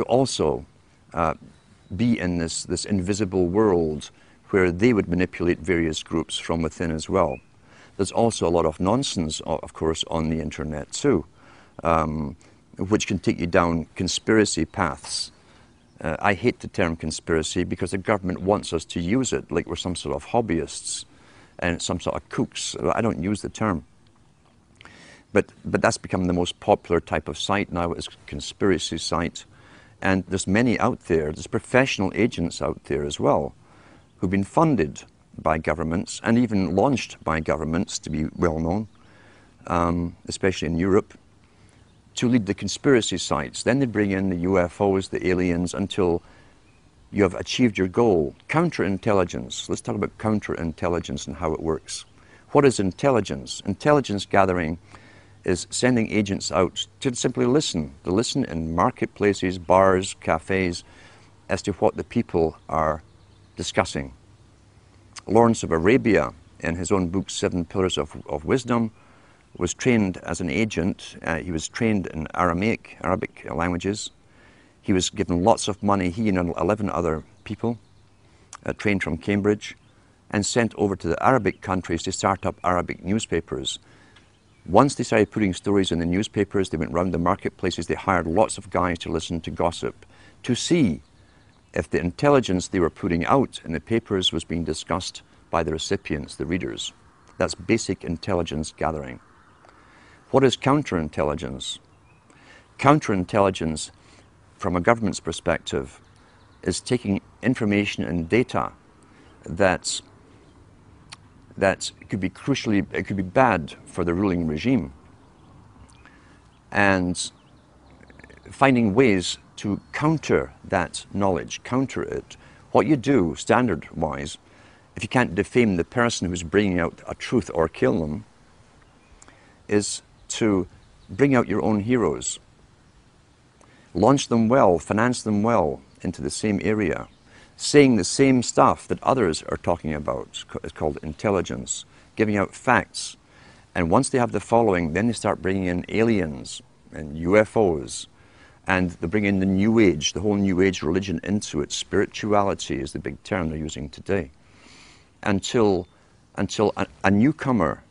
also be in this invisible world where they would manipulate various groups from within as well. There's also a lot of nonsense, of course, on the internet too, which can take you down conspiracy paths. I hate the term conspiracy because the government wants us to use it like we're some sort of hobbyists and some sort of kooks. I don't use the term. But that's become the most popular type of site now, is conspiracy site. And there's many out there, there's professional agents out there as well, who've been funded by governments and even launched by governments, to be well known, especially in Europe, to lead the conspiracy sites. Then they bring in the UFOs, the aliens, until you have achieved your goal. Counterintelligence. Let's talk about counterintelligence and how it works. What is intelligence? Intelligence gathering is sending agents out to simply listen. To listen in marketplaces, bars, cafes, as to what the people are discussing. Lawrence of Arabia, in his own book, 7 Pillars of Wisdom, was trained as an agent. He was trained in Arabic languages. He was given lots of money, he and 11 other people, trained from Cambridge, and sent over to the Arabic countries to start up Arabic newspapers. Once they started putting stories in the newspapers, they went round the marketplaces, they hired lots of guys to listen to gossip, to see if the intelligence they were putting out in the papers was being discussed by the recipients, the readers. That's basic intelligence gathering. What is counterintelligence? Counterintelligence, from a government's perspective, is taking information and data that could be crucially, it could be bad for the ruling regime, and finding ways to counter that knowledge, counter it. What you do, standard-wise, if you can't defame the person who's bringing out a truth or kill them, is to bring out your own heroes. Launch them well, finance them well into the same area, saying the same stuff that others are talking about. It's called intelligence, giving out facts. And once they have the following, then they start bringing in aliens and UFOs, and they bring in the New Age, the whole New Age religion into it. Spirituality is the big term they're using today. Until a newcomer,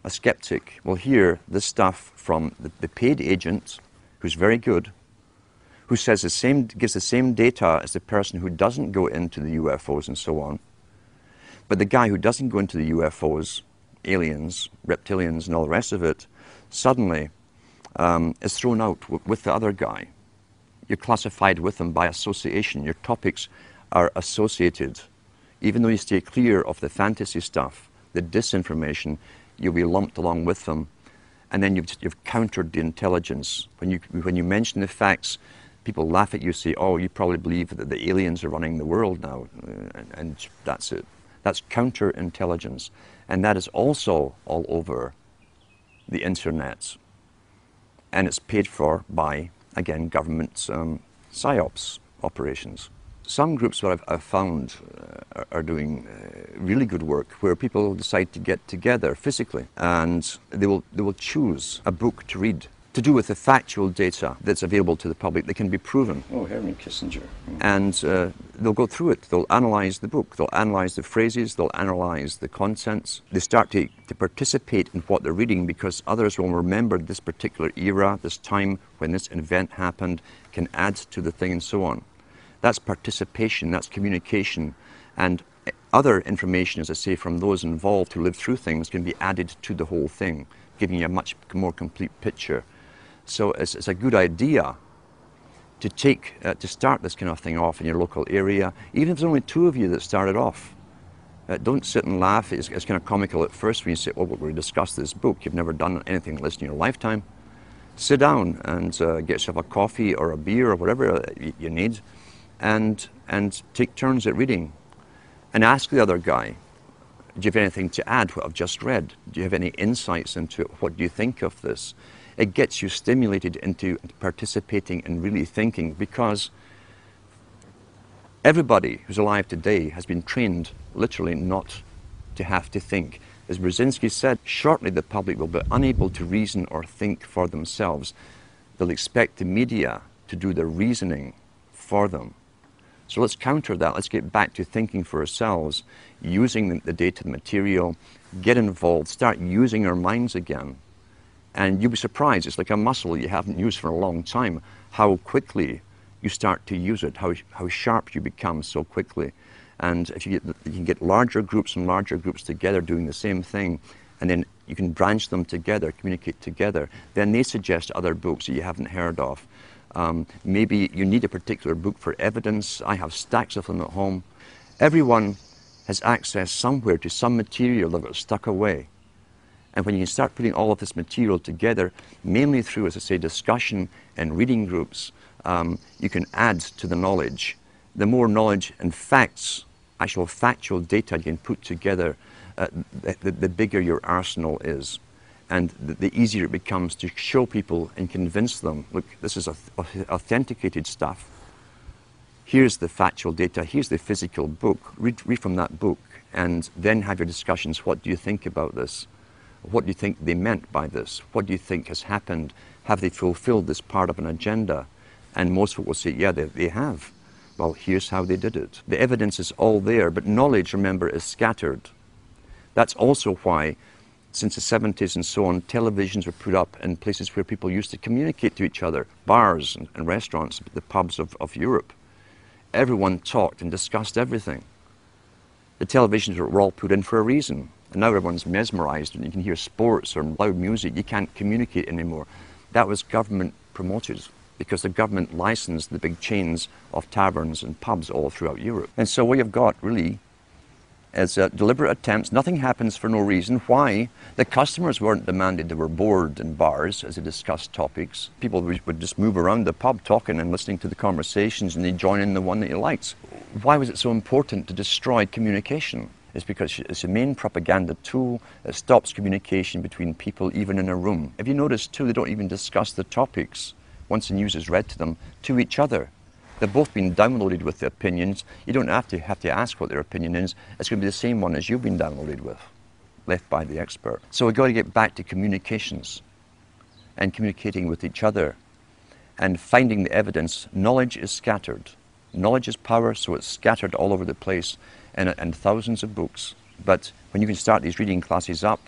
a skeptic, will hear this stuff from the paid agent, who's very good, who says gives the same data as the person who doesn't go into the UFOs and so on. But the guy who doesn't go into the UFOs, aliens, reptilians, and all the rest of it, suddenly is thrown out with the other guy. You're classified with them by association. Your topics are associated. Even though you stay clear of the fantasy stuff, the disinformation, you'll be lumped along with them. And then you've countered the intelligence. When you mention the facts, people laugh at you, say, oh, you probably believe that the aliens are running the world now. And that's it. That's counterintelligence. And that is also all over the internet. And it's paid for by, again, government psyops operations. Some groups that I've found are doing really good work, where people decide to get together physically, and they will choose a book to read to do with the factual data that's available to the public that can be proven. Oh, Herman Kissinger. And they'll go through it. They'll analyze the book. They'll analyze the phrases. They'll analyze the contents. They start to participate in what they're reading, because others will remember this particular era, this time when this event happened, can add to the thing and so on. That's participation, that's communication, and other information, as I say, from those involved who live through things can be added to the whole thing, giving you a much more complete picture. So it's a good idea to start this kind of thing off in your local area, even if there's only two of you that started off. Don't sit and laugh. It's kind of comical at first when you say, oh, we're going to discuss this book. You've never done anything like this in your lifetime. Sit down and get yourself a coffee or a beer or whatever you need, and take turns at reading. And ask the other guy, do you have anything to add what I've just read? Do you have any insights into it? What do you think of this? It gets you stimulated into participating and really thinking, because everybody who's alive today has been trained literally not to have to think. As Brzezinski said, shortly the public will be unable to reason or think for themselves. They'll expect the media to do the reasoning for them. So let's counter that. Let's get back to thinking for ourselves, using the data, the material, get involved, start using our minds again. And you'll be surprised, it's like a muscle you haven't used for a long time, how quickly you start to use it, how sharp you become so quickly. And if you can get larger groups and larger groups together doing the same thing, and then you can branch them together, communicate together, then they suggest other books that you haven't heard of. Maybe you need a particular book for evidence. I have stacks of them at home. Everyone has access somewhere to some material that got stuck away. And when you start putting all of this material together, mainly through, as I say, discussion and reading groups, you can add to the knowledge. The more knowledge and facts, actual factual data you can put together, the bigger your arsenal is. And the easier it becomes to show people and convince them, look, this is authenticated stuff. Here's the factual data, here's the physical book. Read from that book, and then have your discussions. What do you think about this? What do you think they meant by this? What do you think has happened? Have they fulfilled this part of an agenda? And most people will say, yeah, they have. Well, here's how they did it. The evidence is all there, but knowledge, remember, is scattered. That's also why, since the 70s and so on, televisions were put up in places where people used to communicate to each other, bars and restaurants, the pubs of Europe. Everyone talked and discussed everything. The televisions were all put in for a reason. And now everyone's mesmerized and you can hear sports or loud music. You can't communicate anymore. That was government promoted because the government licensed the big chains of taverns and pubs all throughout Europe. And so what you've got really is deliberate attempts. Nothing happens for no reason. Why? The customers weren't demanded. They were bored in bars as they discussed topics. People would just move around the pub talking and listening to the conversations, and they'd join in the one that you liked. Why was it so important to destroy communication? It's because it's a main propaganda tool. It stops communication between people, even in a room. Have you noticed too, they don't even discuss the topics, once the news is read to them, to each other. They've both been downloaded with the opinions. You don't have to ask what their opinion is. It's going to be the same one as you've been downloaded with, left by the expert. So we've got to get back to communications and communicating with each other and finding the evidence. Knowledge is scattered. Knowledge is power, so it's scattered all over the place and thousands of books. But when you can start these reading classes up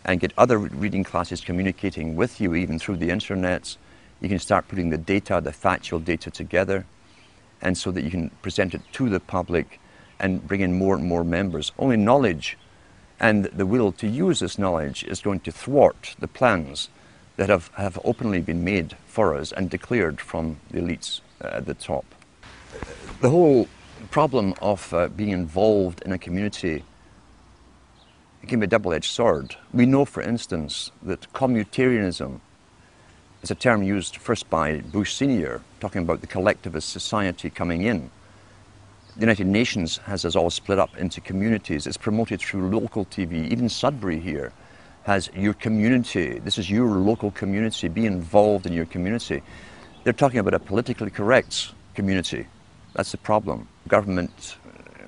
and get other reading classes communicating with you, even through the internet, you can start putting the data, the factual data together, and so that you can present it to the public and bring in more and more members. Only knowledge and the will to use this knowledge is going to thwart the plans that have openly been made for us and declared from the elites at the top. The whole problem of being involved in a community, it can be a double-edged sword. We know, for instance, that commutarianism is a term used first by Bush Sr., talking about the collectivist society coming in. The United Nations has us all split up into communities. It's promoted through local TV. Even Sudbury here has your community. This is your local community. Be involved in your community. They're talking about a politically correct community. That's the problem. Government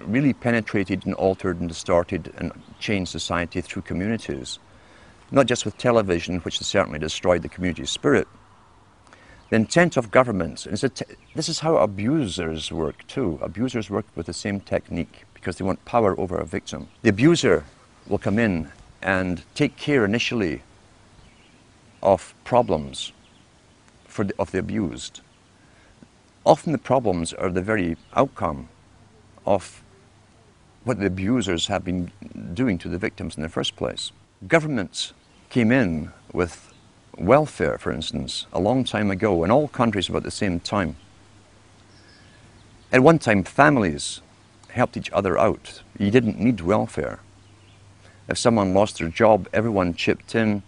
really penetrated and altered and distorted and changed society through communities. Not just with television, which has certainly destroyed the community spirit. The intent of governments, this is how abusers work too. Abusers work with the same technique because they want power over a victim. The abuser will come in and take care initially of problems of the abused. Often the problems are the very outcome of what the abusers have been doing to the victims in the first place. Governments came in with welfare, for instance, a long time ago, in all countries about the same time. At one time, families helped each other out. You didn't need welfare. If someone lost their job, everyone chipped in.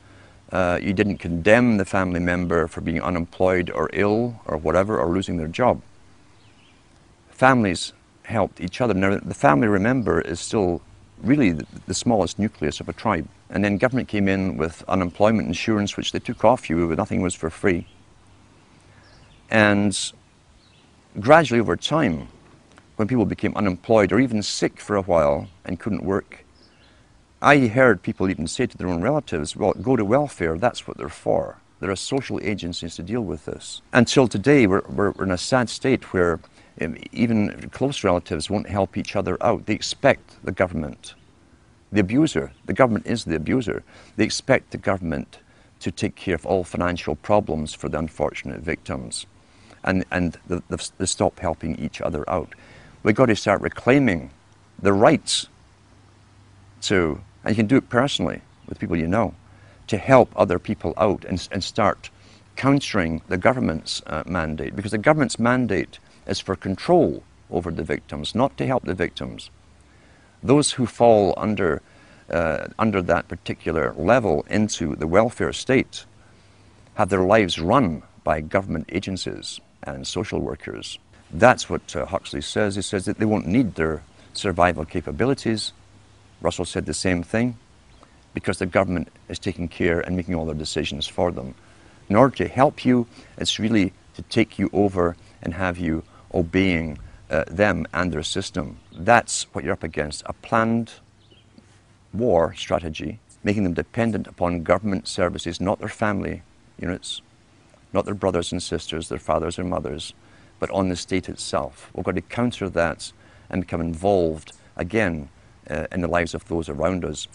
You didn't condemn the family member for being unemployed or ill or whatever, or losing their job. Families helped each other. Now, the family, remember, is still really the smallest nucleus of a tribe. And then government came in with unemployment insurance, which they took off you, but nothing was for free. And gradually over time, when people became unemployed or even sick for a while and couldn't work, I heard people even say to their own relatives, well, go to welfare, that's what they're for. There are social agencies to deal with this. Until today, we're in a sad state where even close relatives won't help each other out. They expect the government, the abuser, the government is the abuser. They expect the government to take care of all financial problems for the unfortunate victims. And they stop helping each other out. We've got to start reclaiming the rights to, and you can do it personally with people you know, to help other people out and start countering the government's mandate. Because the government's mandate is for control over the victims, not to help the victims. Those who fall under that particular level into the welfare state have their lives run by government agencies and social workers. That's what Huxley says. He says that they won't need their survival capabilities. Russell said the same thing, because the government is taking care and making all their decisions for them. In order to help you, it's really to take you over and have you obeying them and their system. That's what you're up against, a planned war strategy, making them dependent upon government services, not their family units, not their brothers and sisters, their fathers or mothers, but on the state itself. We've got to counter that and become involved again in the lives of those around us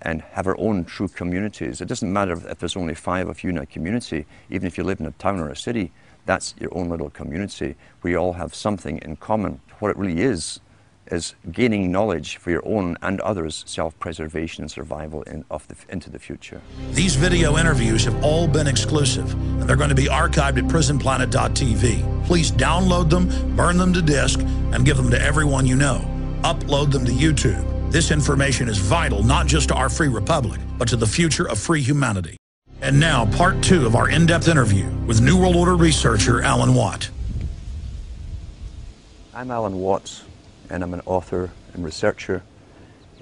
and have our own true communities. It doesn't matter if there's only 5 of you in a community, even if you live in a town or a city, that's your own little community. We all have something in common. What it really is is gaining knowledge for your own and others' self-preservation and survival into the future. These video interviews have all been exclusive, and they're going to be archived at prisonplanet.tv. Please download them, burn them to disk, and give them to everyone you know. Upload them to YouTube. This information is vital not just to our free republic, but to the future of free humanity. And now, part 2 of our in-depth interview with New World Order researcher Allan Watt. I'm Allan Watt, and I'm an author and researcher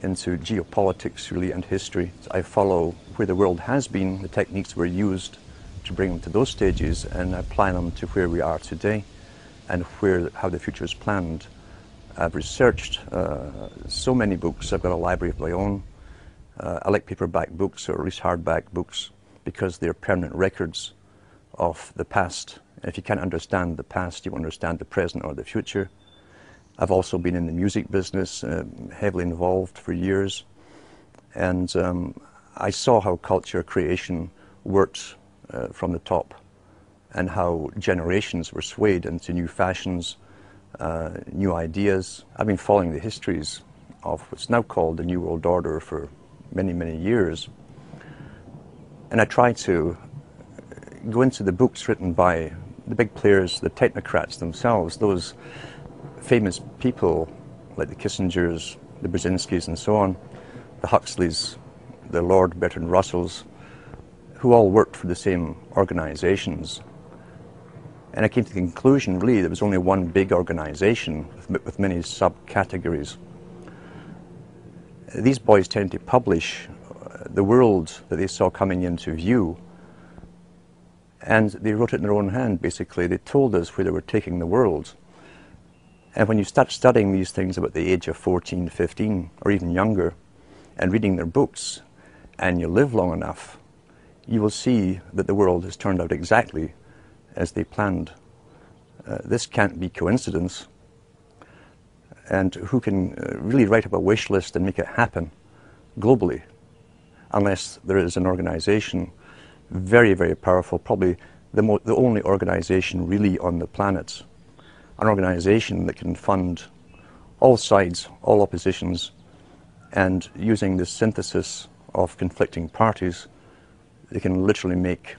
into geopolitics, really, and history. I follow where the world has been, the techniques were used to bring them to those stages, and apply them to where we are today and how the future is planned. I've researched so many books. I've got a library of my own. I like paperback books, or at least hardback books, because they're permanent records of the past. And if you can't understand the past, you won't understand the present or the future. I've also been in the music business, heavily involved for years. And I saw how culture creation worked from the top, and how generations were swayed into new fashions, new ideas. I've been following the histories of what's now called the New World Order for many, many years. And I try to go into the books written by the big players, the technocrats themselves, those famous people like the Kissingers, the Brzezinskis and so on, the Huxleys, the Lord Bertrand Russells, who all worked for the same organizations. And I came to the conclusion, really, there was only one big organization with many subcategories. These boys tended to publish the world that they saw coming into view, and they wrote it in their own hand, basically. They told us where they were taking the world. And when you start studying these things about the age of 14, 15, or even younger, and reading their books, and you live long enough, you will see that the world has turned out exactly as they planned. This can't be coincidence. And who can really write up a wish list and make it happen globally, unless there is an organization very, very powerful, probably the only organization really on the planet, an organization that can fund all sides, all oppositions, and using the synthesis of conflicting parties, they can literally make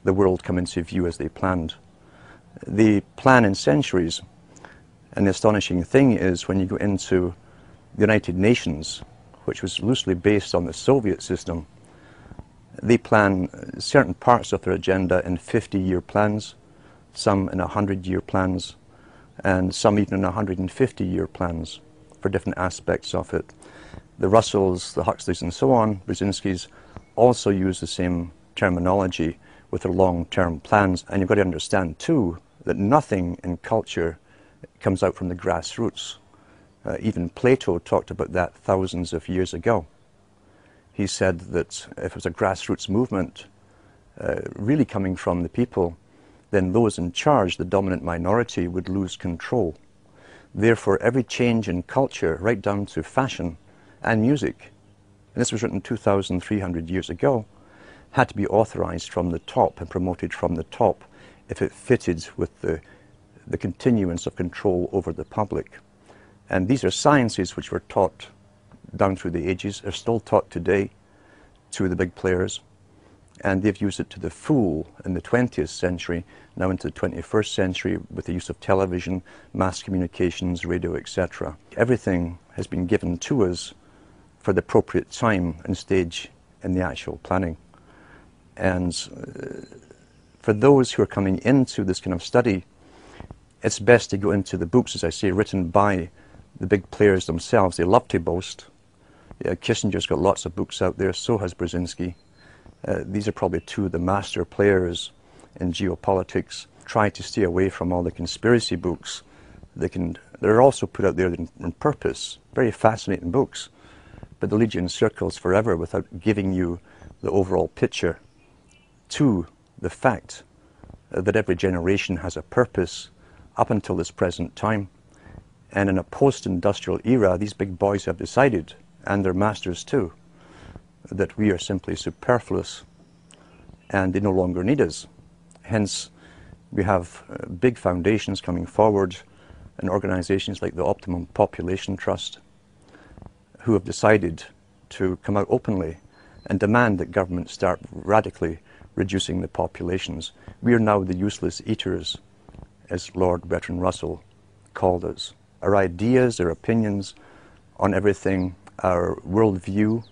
the world come into view as they planned. They plan in centuries, and the astonishing thing is when you go into the United Nations, which was loosely based on the Soviet system, they plan certain parts of their agenda in 50-year plans, some in 100-year plans, and some even in 150-year plans for different aspects of it. The Russells, the Huxleys and so on, Brzezinskis, also use the same terminology with their long-term plans. And you've got to understand too that nothing in culture comes out from the grassroots. Even Plato talked about that thousands of years ago. He said that if it was a grassroots movement really coming from the people, then those in charge, the dominant minority, would lose control. Therefore, every change in culture, right down to fashion and music, and this was written 2,300 years ago, had to be authorized from the top and promoted from the top if it fitted with the continuance of control over the public. And these are sciences which were taught down through the ages, are still taught today to the big players, and they've used it to the full in the 20th century, now into the 21st century with the use of television, mass communications, radio, etc. Everything has been given to us for the appropriate time and stage in the actual planning. And for those who are coming into this kind of study, it's best to go into the books, as I say, written by the big players themselves. They love to boast. Kissinger's got lots of books out there, so has Brzezinski. These are probably two of the master players in geopolitics. Try to stay away from all the conspiracy books. They're also put out there in purpose, very fascinating books, but they lead you in circles forever without giving you the overall picture to the fact that every generation has a purpose up until this present time. And in a post-industrial era, these big boys have decided, and their masters too, that we are simply superfluous and they no longer need us. Hence, we have big foundations coming forward and organizations like the Optimum Population Trust, who have decided to come out openly and demand that governments start radically reducing the populations. We are now the useless eaters, as Lord Bertrand Russell called us. Our ideas, our opinions on everything, our worldview,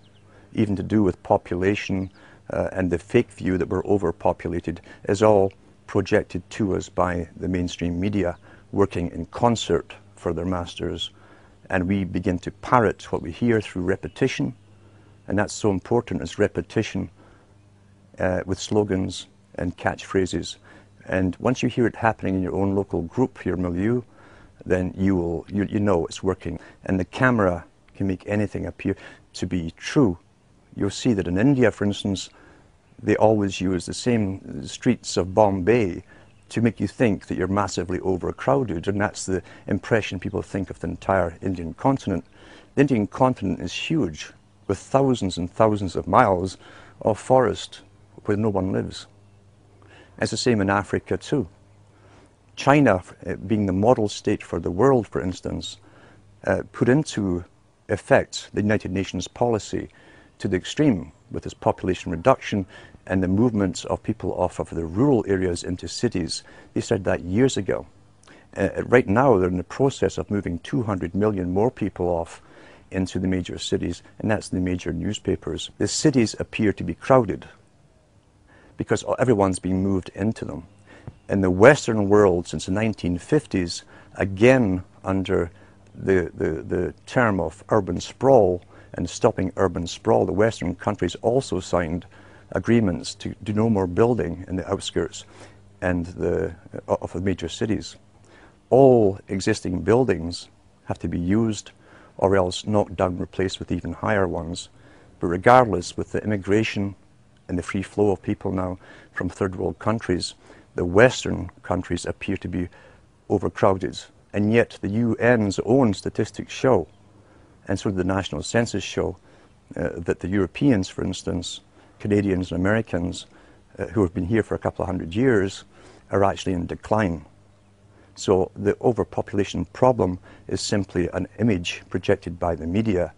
even to do with population and the fake view that we're overpopulated, is all projected to us by the mainstream media, working in concert for their masters. And we begin to parrot what we hear through repetition, and that's so important, as repetition with slogans and catchphrases. And once you hear it happening in your own local group, your milieu, then you know it's working. And the camera can make anything appear to be true. You'll see that in India, for instance, they always use the same streets of Bombay to make you think that you're massively overcrowded, and that's the impression people think of the entire Indian continent. The Indian continent is huge, with thousands and thousands of miles of forest where no one lives. It's the same in Africa too. China, being the model state for the world, for instance, put into effect the United Nations policy to the extreme with its population reduction and the movements of people off of the rural areas into cities. They started that years ago. Right now they're in the process of moving 200 million more people off into the major cities, and that's the major newspapers. The cities appear to be crowded because everyone's being moved into them. In the Western world since the 1950s, again under the term of urban sprawl and stopping urban sprawl, the Western countries also signed agreements to do no more building in the outskirts and of the major cities. All existing buildings have to be used or else knocked down and replaced with even higher ones. But regardless, with the immigration and the free flow of people now from third world countries, the Western countries appear to be overcrowded. And yet the UN's own statistics show, and so do the national census show, that the Europeans, for instance, Canadians and Americans who have been here for a couple of hundred years are actually in decline. So the overpopulation problem is simply an image projected by the media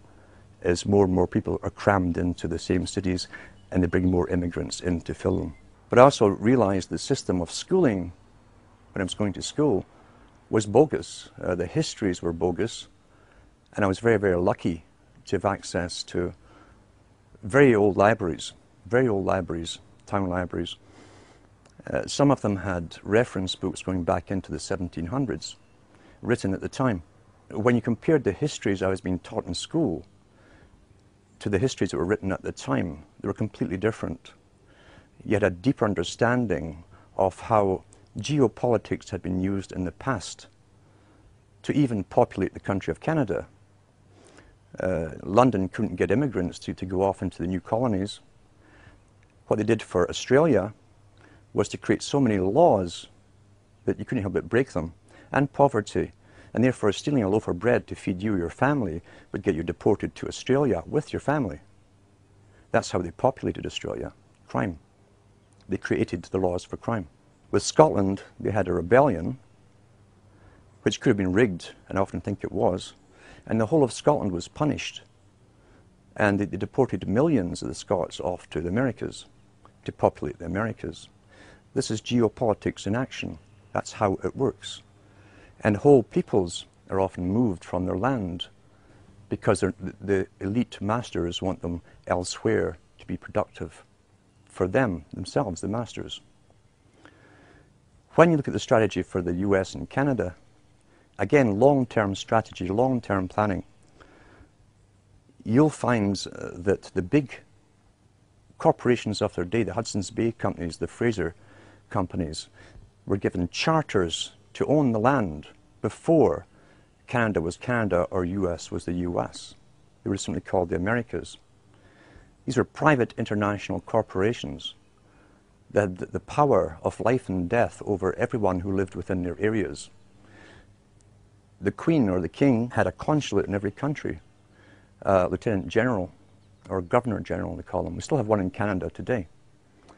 as more and more people are crammed into the same cities and they bring more immigrants in to fill them. But I also realized the system of schooling when I was going to school was bogus. The histories were bogus, and I was very, very lucky to have access to very old libraries, town libraries. Some of them had reference books going back into the 1700s, written at the time. When you compared the histories I was being taught in school to the histories that were written at the time, they were completely different. You had a deeper understanding of how geopolitics had been used in the past to even populate the country of Canada. London couldn't get immigrants to go off into the new colonies. What they did for Australia was to create so many laws that you couldn't help but break them, and poverty, and therefore stealing a loaf of bread to feed you or your family would get you deported to Australia with your family. That's how they populated Australia, crime. They created the laws for crime. With Scotland, they had a rebellion, which could have been rigged, and I often think it was, and the whole of Scotland was punished, and they deported millions of the Scots off to the Americas to populate the Americas. This is geopolitics in action. That's how it works. And whole peoples are often moved from their land because the elite masters want them elsewhere to be productive for themselves, the masters. When you look at the strategy for the US and Canada, again, long-term strategy, long-term planning, you'll find that the big corporations of their day, the Hudson's Bay companies, the Fraser companies, were given charters to own the land before Canada was Canada or US was the US. They were simply called the Americas. These are private international corporations that had the power of life and death over everyone who lived within their areas. The Queen or the King had a consulate in every country, Lieutenant General or Governor General they call them. We still have one in Canada today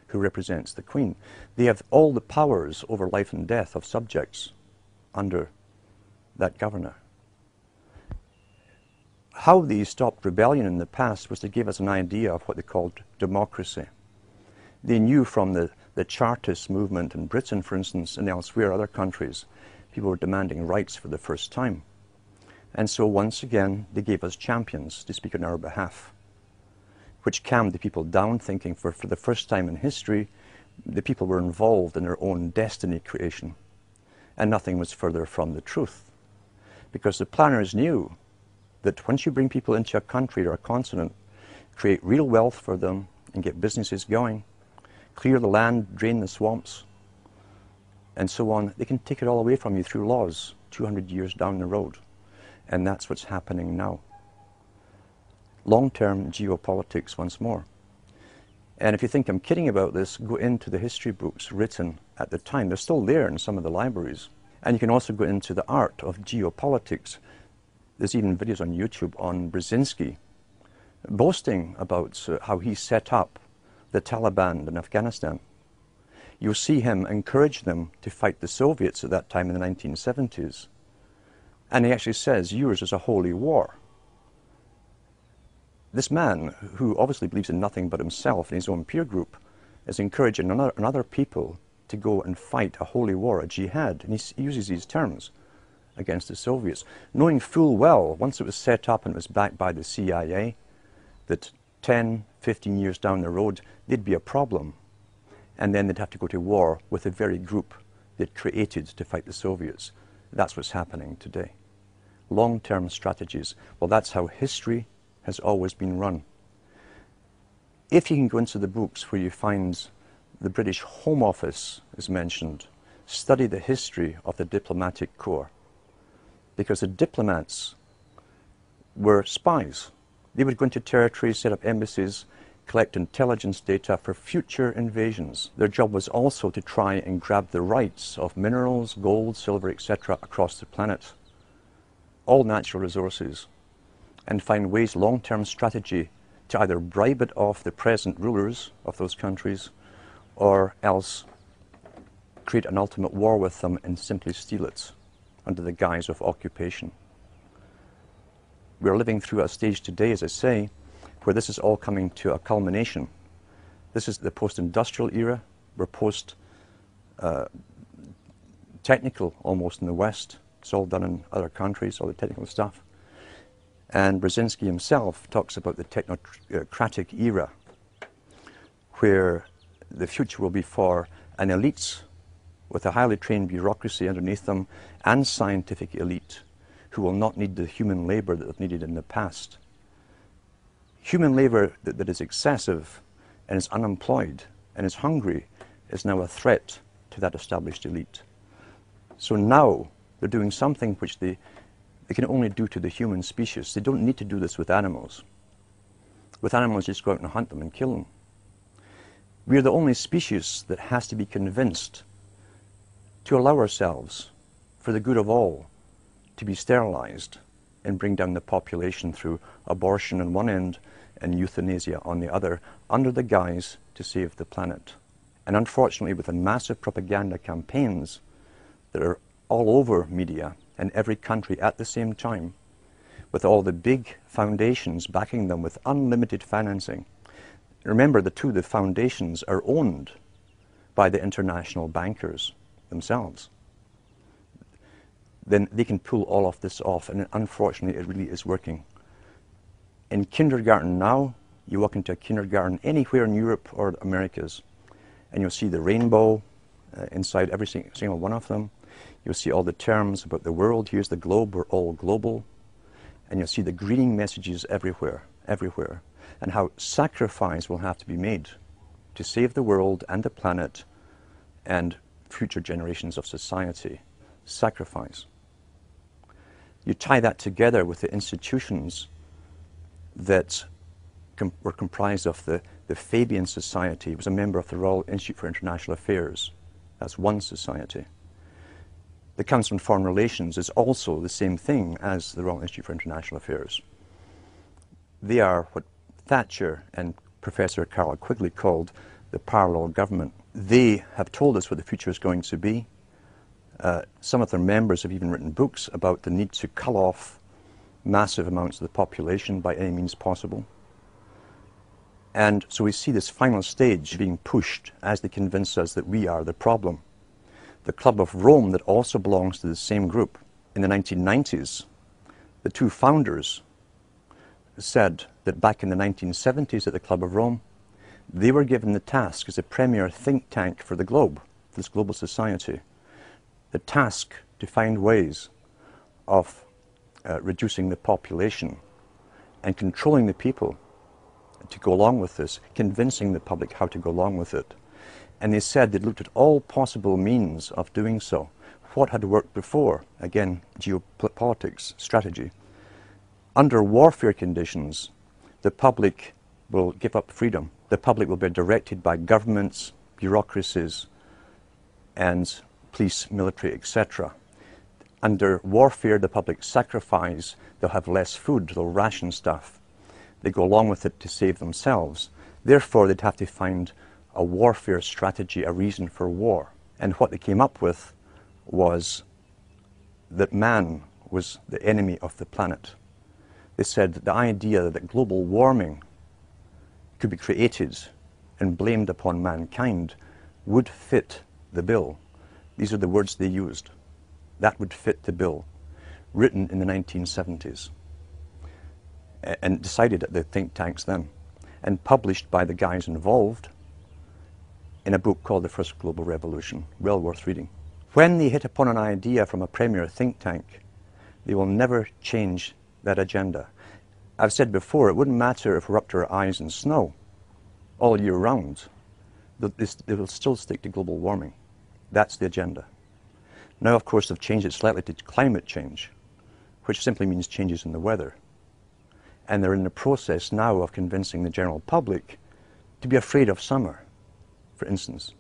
who represents the Queen. They have all the powers over life and death of subjects under that governor. How they stopped rebellion in the past was to give us an idea of what they called democracy. They knew from the Chartist movement in Britain, for instance, and elsewhere, other countries, people were demanding rights for the first time. And so once again, they gave us champions to speak on our behalf, which calmed the people down, thinking for the first time in history, the people were involved in their own destiny creation. And nothing was further from the truth. Because the planners knew that once you bring people into a country or a continent, create real wealth for them and get businesses going, clear the land, drain the swamps, and so on, they can take it all away from you through laws 200 years down the road. And that's what's happening now. Long-term geopolitics once more. And if you think I'm kidding about this, go into the history books written at the time. They're still there in some of the libraries. And you can also go into the art of geopolitics. There's even videos on YouTube on Brzezinski boasting about how he set up the Taliban in Afghanistan. You'll see him encourage them to fight the Soviets at that time in the 1970s. And he actually says, yours is a holy war. This man, who obviously believes in nothing but himself and his own peer group, is encouraging another people to go and fight a holy war, a jihad. And he uses these terms against the Soviets, knowing full well, once it was set up and it was backed by the CIA, that 10, 15 years down the road, there'd be a problem. And then they'd have to go to war with the very group they'd created to fight the Soviets. That's what's happening today. Long-term strategies. Well, that's how history has always been run. If you can go into the books where you find the British Home Office is mentioned, study the history of the diplomatic corps. Because the diplomats were spies. They would go into territories, set up embassies, collect intelligence data for future invasions. Their job was also to try and grab the rights of minerals, gold, silver, etc. across the planet. All natural resources. And find ways, long-term strategy, to either bribe it off the present rulers of those countries or else create an ultimate war with them and simply steal it under the guise of occupation. We're living through a stage today, as I say, where this is all coming to a culmination. This is the post-industrial era. We're post-technical almost in the West. It's all done in other countries, all the technical stuff. And Brzezinski himself talks about the technocratic era, where the future will be for an elite with a highly trained bureaucracy underneath them and scientific elite who will not need the human labor that they've needed in the past. Human labor that is excessive and is unemployed and is hungry is now a threat to that established elite. So now they're doing something which they can only do to the human species. They don't need to do this with animals. With animals, just go out and hunt them and kill them. We are the only species that has to be convinced to allow ourselves, for the good of all, to be sterilized and bring down the population through abortion on one end and euthanasia on the other, under the guise to save the planet. And unfortunately, with the massive propaganda campaigns that are all over media in every country at the same time, with all the big foundations backing them with unlimited financing. Remember, the foundations are owned by the international bankers themselves. Then they can pull all of this off, and unfortunately it really is working. In kindergarten now, you walk into a kindergarten anywhere in Europe or Americas, and you'll see the rainbow inside every single one of them. You'll see all the terms about the world. Here's the globe, we're all global. And you'll see the greening messages everywhere, everywhere. And how sacrifice will have to be made to save the world and the planet and future generations of society. Sacrifice. You tie that together with the institutions that were comprised of the Fabian Society. It was a member of the Royal Institute for International Affairs. That's one society. The Council on Foreign Relations is also the same thing as the Royal Institute for International Affairs. They are what Thatcher and Professor Carroll Quigley called the parallel government. They have told us what the future is going to be. Some of their members have even written books about the need to cull off massive amounts of the population by any means possible. And so we see this final stage being pushed as they convince us that we are the problem. The Club of Rome, that also belongs to the same group, in the 1990s, the two founders said that back in the 1970s at the Club of Rome, they were given the task as a premier think tank for the globe, this global society, the task to find ways of reducing the population and controlling the people to go along with this, convincing the public how to go along with it. And they said they looked at all possible means of doing so. What had worked before? Again, geopolitics, strategy. Under warfare conditions, the public will give up freedom. The public will be directed by governments, bureaucracies, and police, military, etc. Under warfare, the public sacrifice. They'll have less food, they'll ration stuff. They go along with it to save themselves. Therefore, they'd have to find a warfare strategy, a reason for war. And what they came up with was that man was the enemy of the planet. They said that the idea that global warming could be created and blamed upon mankind would fit the bill. These are the words they used. That would fit the bill, written in the 1970s. And decided at the think tanks then, and published by the guys involved in a book called The First Global Revolution, well worth reading. When they hit upon an idea from a premier think tank, they will never change that agenda. I've said before, it wouldn't matter if we're up to our eyes in snow all year round. They will still stick to global warming. That's the agenda. Now, of course, they've changed it slightly to climate change, which simply means changes in the weather. And they're in the process now of convincing the general public to be afraid of summer, for instance.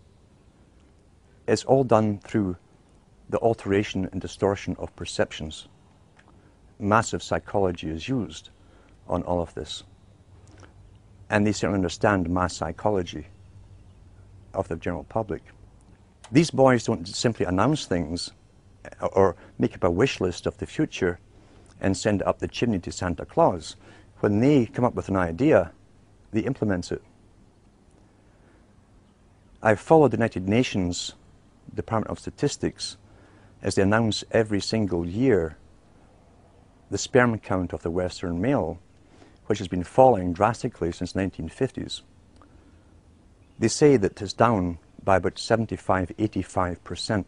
It's all done through the alteration and distortion of perceptions. Massive psychology is used on all of this. And they certainly understand mass psychology of the general public. These boys don't simply announce things or make up a wish list of the future and send it up the chimney to Santa Claus. When they come up with an idea, they implement it. I've followed the United Nations Department of Statistics as they announce every single year the sperm count of the Western male, which has been falling drastically since the 1950s. They say that it's down by about 75–85%.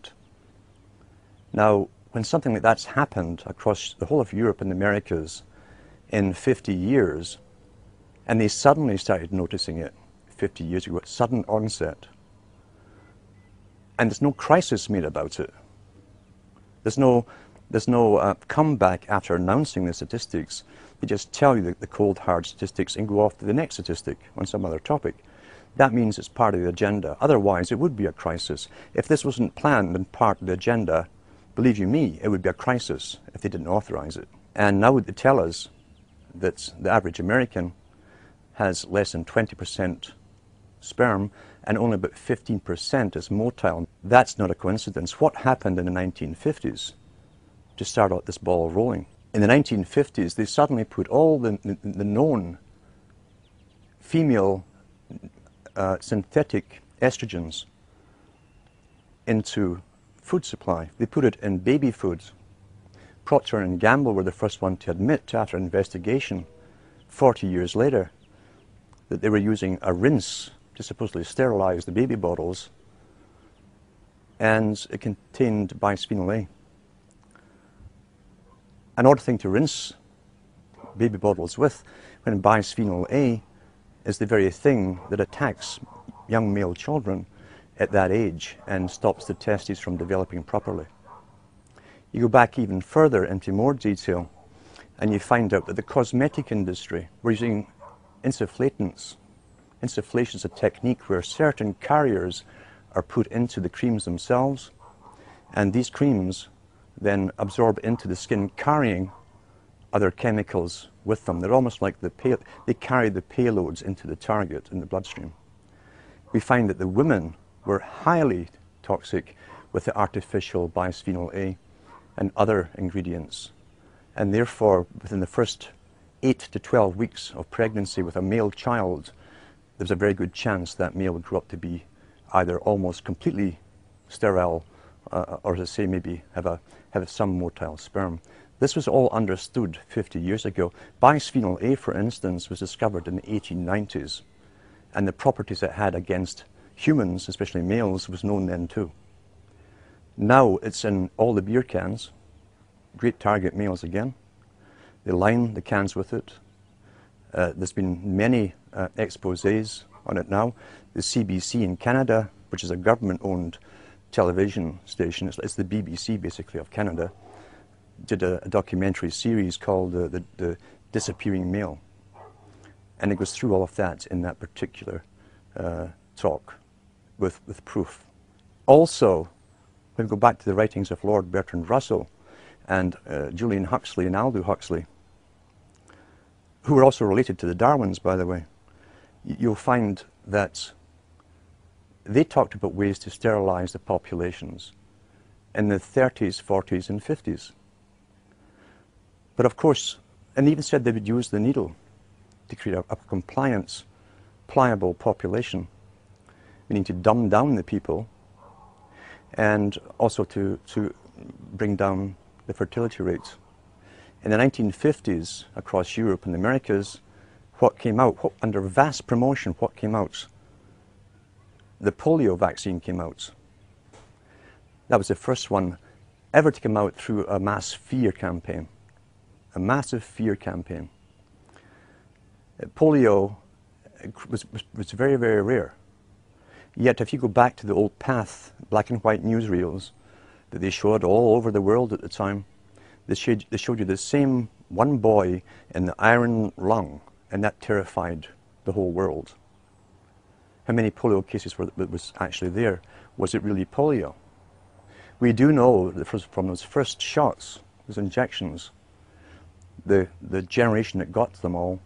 Now, when something like that's happened across the whole of Europe and the Americas in 50 years, and they suddenly started noticing it 50 years ago, sudden onset, and there's no crisis made about it. There's no comeback after announcing the statistics. They just tell you the cold, hard statistics and go off to the next statistic on some other topic. That means it's part of the agenda. Otherwise, it would be a crisis. If this wasn't planned and part of the agenda, believe you me, it would be a crisis if they didn't authorize it. And now they tell us that the average American has less than 20% sperm and only about 15% is motile. That's not a coincidence. What happened in the 1950s to start out this ball rolling? In the 1950s, they suddenly put all the known female synthetic estrogens into food supply. They put it in baby foods. Procter & Gamble were the first one to admit, after investigation 40 years later, that they were using a rinse to supposedly sterilize the baby bottles, and it contained bisphenol A. An odd thing to rinse baby bottles with, when bisphenol A is the very thing that attacks young male children at that age and stops the testes from developing properly. You go back even further into more detail and you find out that the cosmetic industry were using insufflatants. Insufflation is a technique where certain carriers are put into the creams themselves, and these creams then absorb into the skin, carrying other chemicals with them. They're almost like they carry the payloads into the target in the bloodstream. We find that the women were highly toxic with the artificial bisphenol A and other ingredients. And therefore, within the first 8 to 12 weeks of pregnancy with a male child, there's a very good chance that male would grow up to be either almost completely sterile, or as I say, maybe have some motile sperm. This was all understood 50 years ago. Bisphenol A, for instance, was discovered in the 1890s, and the properties it had against humans, especially males, was known then too. Now it's in all the beer cans. Great target males again. They line the cans with it. There's been many exposés on it now. The CBC in Canada, which is a government-owned television station, it's the BBC basically of Canada, did a documentary series called the Disappearing Male. And it goes through all of that in that particular talk with proof. Also, when we go back to the writings of Lord Bertrand Russell and Julian Huxley and Aldous Huxley, who were also related to the Darwins, by the way, you'll find that they talked about ways to sterilize the populations in the 30s, 40s, and 50s. But of course, and even said they would use the needle to create a compliance, pliable population, meaning to dumb down the people and also to bring down the fertility rates. In the 1950s, across Europe and the Americas, what came out, under vast promotion, what came out? The polio vaccine came out. That was the first one ever to come out through a mass fear campaign, a massive fear campaign. Polio was very, very rare. Yet if you go back to the old PATH, black and white newsreels that they showed all over the world at the time, they showed you the same one boy in the iron lung, and that terrified the whole world. How many polio cases was actually there? Was it really polio? We do know that from those first shots, those injections, the generation that got them all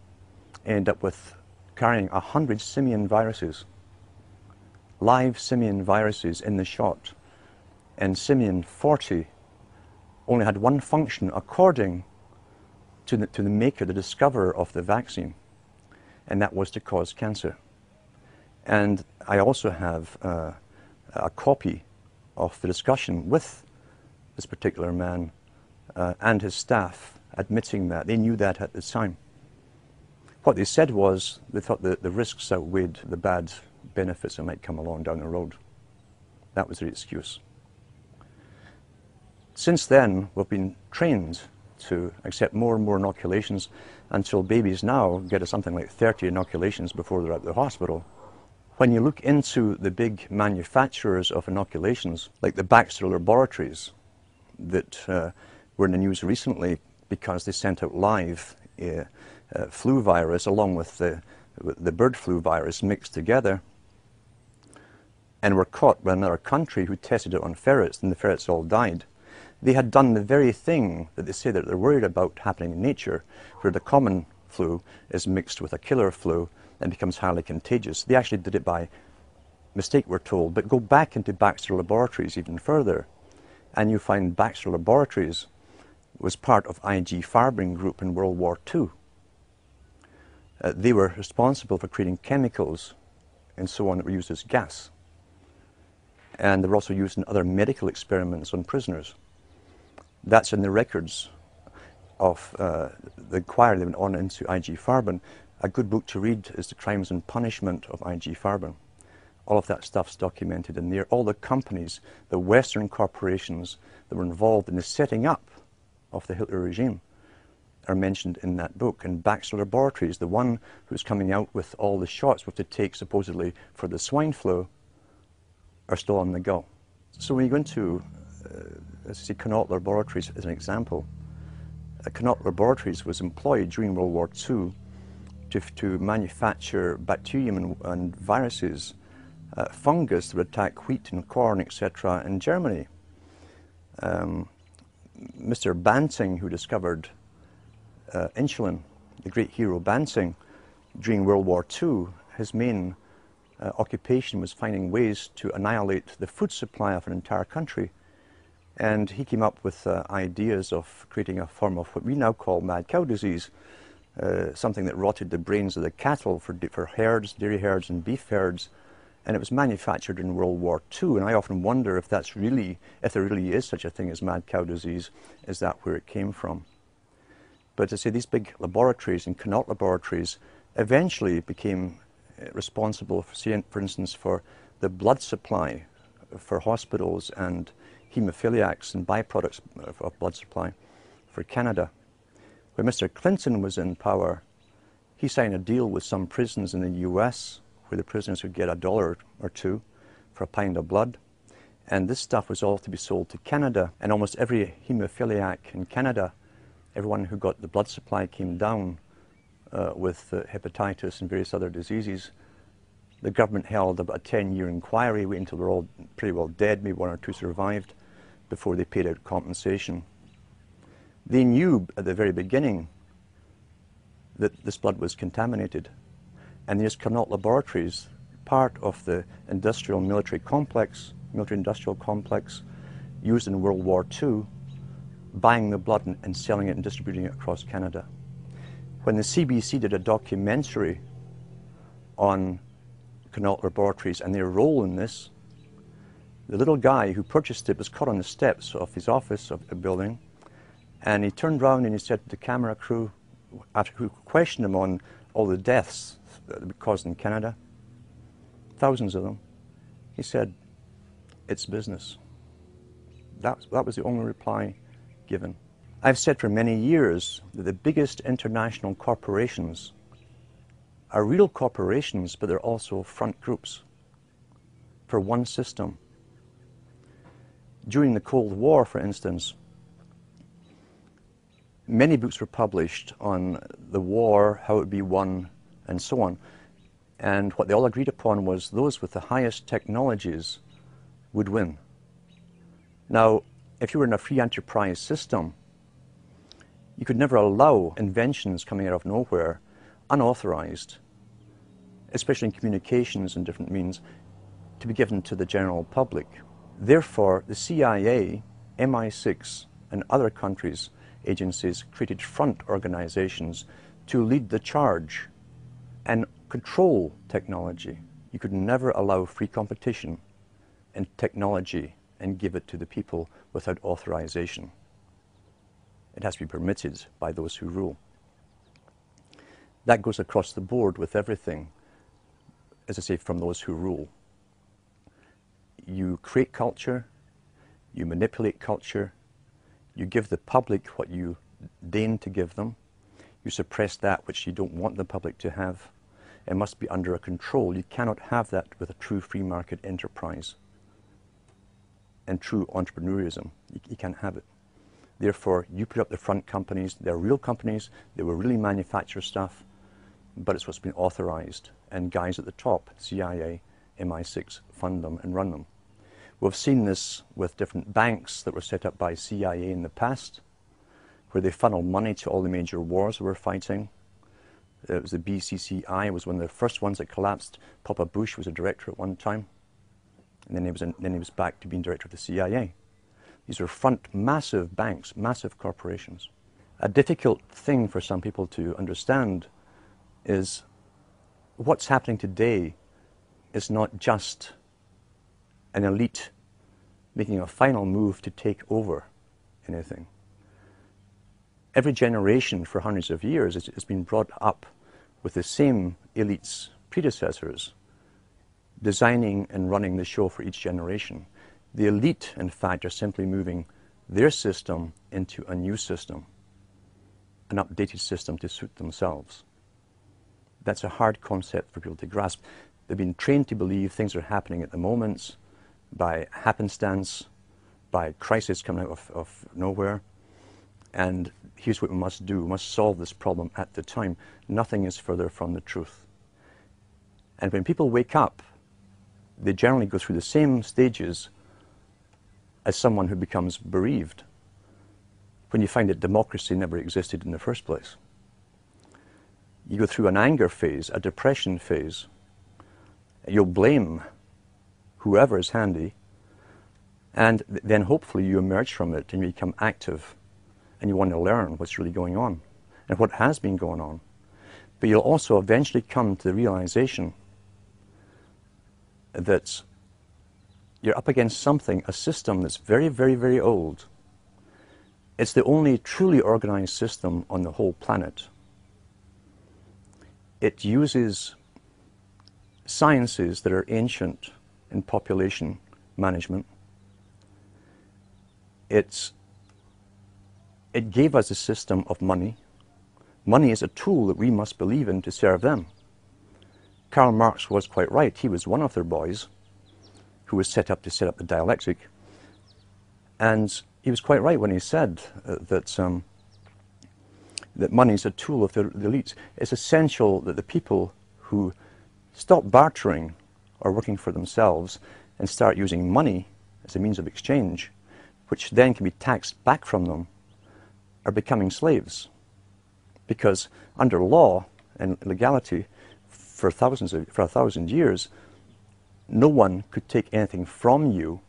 ended up with carrying 100 simian viruses, live simian viruses in the shot, and simian 40 only had one function according to the maker, the discoverer of the vaccine, and that was to cause cancer. And I also have a copy of the discussion with this particular man and his staff admitting that. They knew that at the time. What they said was they thought that the risks outweighed the bad benefits that might come along down the road. That was their excuse. Since then, we've been trained to accept more and more inoculations until babies now get something like 30 inoculations before they're at the hospital. When you look into the big manufacturers of inoculations, like the Baxter Laboratories that were in the news recently because they sent out live flu virus along with the bird flu virus mixed together, and were caught by another country who tested it on ferrets, and the ferrets all died. They had done the very thing that they say that they're worried about happening in nature, where the common flu is mixed with a killer flu and becomes highly contagious. They actually did it by mistake, we're told. But go back into Baxter Laboratories even further, and you find Baxter Laboratories was part of IG Farben Group in World War II. They were responsible for creating chemicals and so on that were used as gas. And they were also used in other medical experiments on prisoners. That's in the records of the inquiry that went on into IG Farben. A good book to read is The Crimes and Punishment of IG Farben. All of that stuff's documented in there. All the companies, the Western corporations that were involved in the setting up of the Hitler regime are mentioned in that book. And Baxter Laboratories, the one who's coming out with all the shots we have to take supposedly for the swine flu, are still on the go. So when you go into, let's see, Connaught Laboratories as an example, Connaught Laboratories was employed during World War II to manufacture bacterium and viruses, fungus that would attack wheat and corn, etc. in Germany. Mr. Banting, who discovered insulin, the great hero Banting, during World War II, his main occupation was finding ways to annihilate the food supply of an entire country. And he came up with ideas of creating a form of what we now call mad cow disease, something that rotted the brains of the cattle for herds, dairy herds and beef herds. And it was manufactured in World War II. And I often wonder if there really is such a thing as mad cow disease, is that where it came from? But to say these big laboratories and Connaught laboratories eventually became responsible, for instance, for the blood supply for hospitals and hemophiliacs and byproducts of blood supply for Canada. When Mr. Clinton was in power, he signed a deal with some prisons in the US where the prisoners would get $1 or $2 for a pint of blood. And this stuff was all to be sold to Canada. And almost every hemophiliac in Canada, everyone who got the blood supply came down with hepatitis and various other diseases. The government held about a 10-year inquiry, waiting until they were all pretty well dead, maybe 1 or 2 survived, before they paid out compensation. They knew at the very beginning that this blood was contaminated. And these Connaught laboratories, part of the industrial military industrial complex used in World War II, buying the blood and selling it and distributing it across Canada. When the CBC did a documentary on Connaught laboratories and their role in this, the little guy who purchased it was caught on the steps of his office of a building, and he turned around and he said to the camera crew, after who questioned him on all the deaths that were caused in Canada, thousands of them, he said, "It's business." That was the only reply given. I've said for many years that the biggest international corporations are real corporations, but they're also front groups for one system. During the Cold War, for instance, many books were published on the war, how it would be won, and so on. And what they all agreed upon was those with the highest technologies would win. Now, if you were in a free enterprise system, you could never allow inventions coming out of nowhere, unauthorized, especially in communications and different means, to be given to the general public. Therefore, the CIA, MI6, and other countries' agencies created front organizations to lead the charge and control technology. You could never allow free competition in technology and give it to the people without authorization. It has to be permitted by those who rule. That goes across the board with everything, as I say, from those who rule. You create culture, you manipulate culture, you give the public what you deign to give them, you suppress that which you don't want the public to have. It must be under a control. You cannot have that with a true free market enterprise and true entrepreneurism. You can't have it. Therefore, you put up the front companies. They're real companies. They will really manufacture stuff, but it's what's been authorized. And guys at the top, CIA, MI6, fund them and run them. We've seen this with different banks that were set up by CIA in the past, where they funneled money to all the major wars we were fighting. It was the BCCI, was one of the first ones that collapsed. Papa Bush was a director at one time, and then he was back to being director of the CIA. These were front massive banks, massive corporations. A difficult thing for some people to understand is what's happening today is not just an elite making a final move to take over anything. Every generation for hundreds of years has been brought up with the same elite's predecessors designing and running the show for each generation. The elite, in fact, are simply moving their system into a new system, an updated system to suit themselves. That's a hard concept for people to grasp. They've been trained to believe things are happening at the moment by happenstance, by crisis coming out of nowhere. And here's what we must do. We must solve this problem at the time. Nothing is further from the truth. And when people wake up, they generally go through the same stages as someone who becomes bereaved when you find that democracy never existed in the first place. You go through an anger phase, a depression phase, You'll blame whoever is handy, and then hopefully you emerge from it and you become active and you want to learn what's really going on and what has been going on. But you'll also eventually come to the realization that you're up against something, a system that's very, very, very old. It's the only truly organized system on the whole planet. It uses sciences that are ancient in population management. It gave us a system of money. Money is a tool that we must believe in to serve them. Karl Marx was quite right. He was one of their boys who was set up to set up the dialectic. And he was quite right when he said that money is a tool of the elites. It's essential that the people who stop bartering or working for themselves and start using money as a means of exchange, which then can be taxed back from them, are becoming slaves. Because under law and legality, for a thousand years, no one could take anything from you.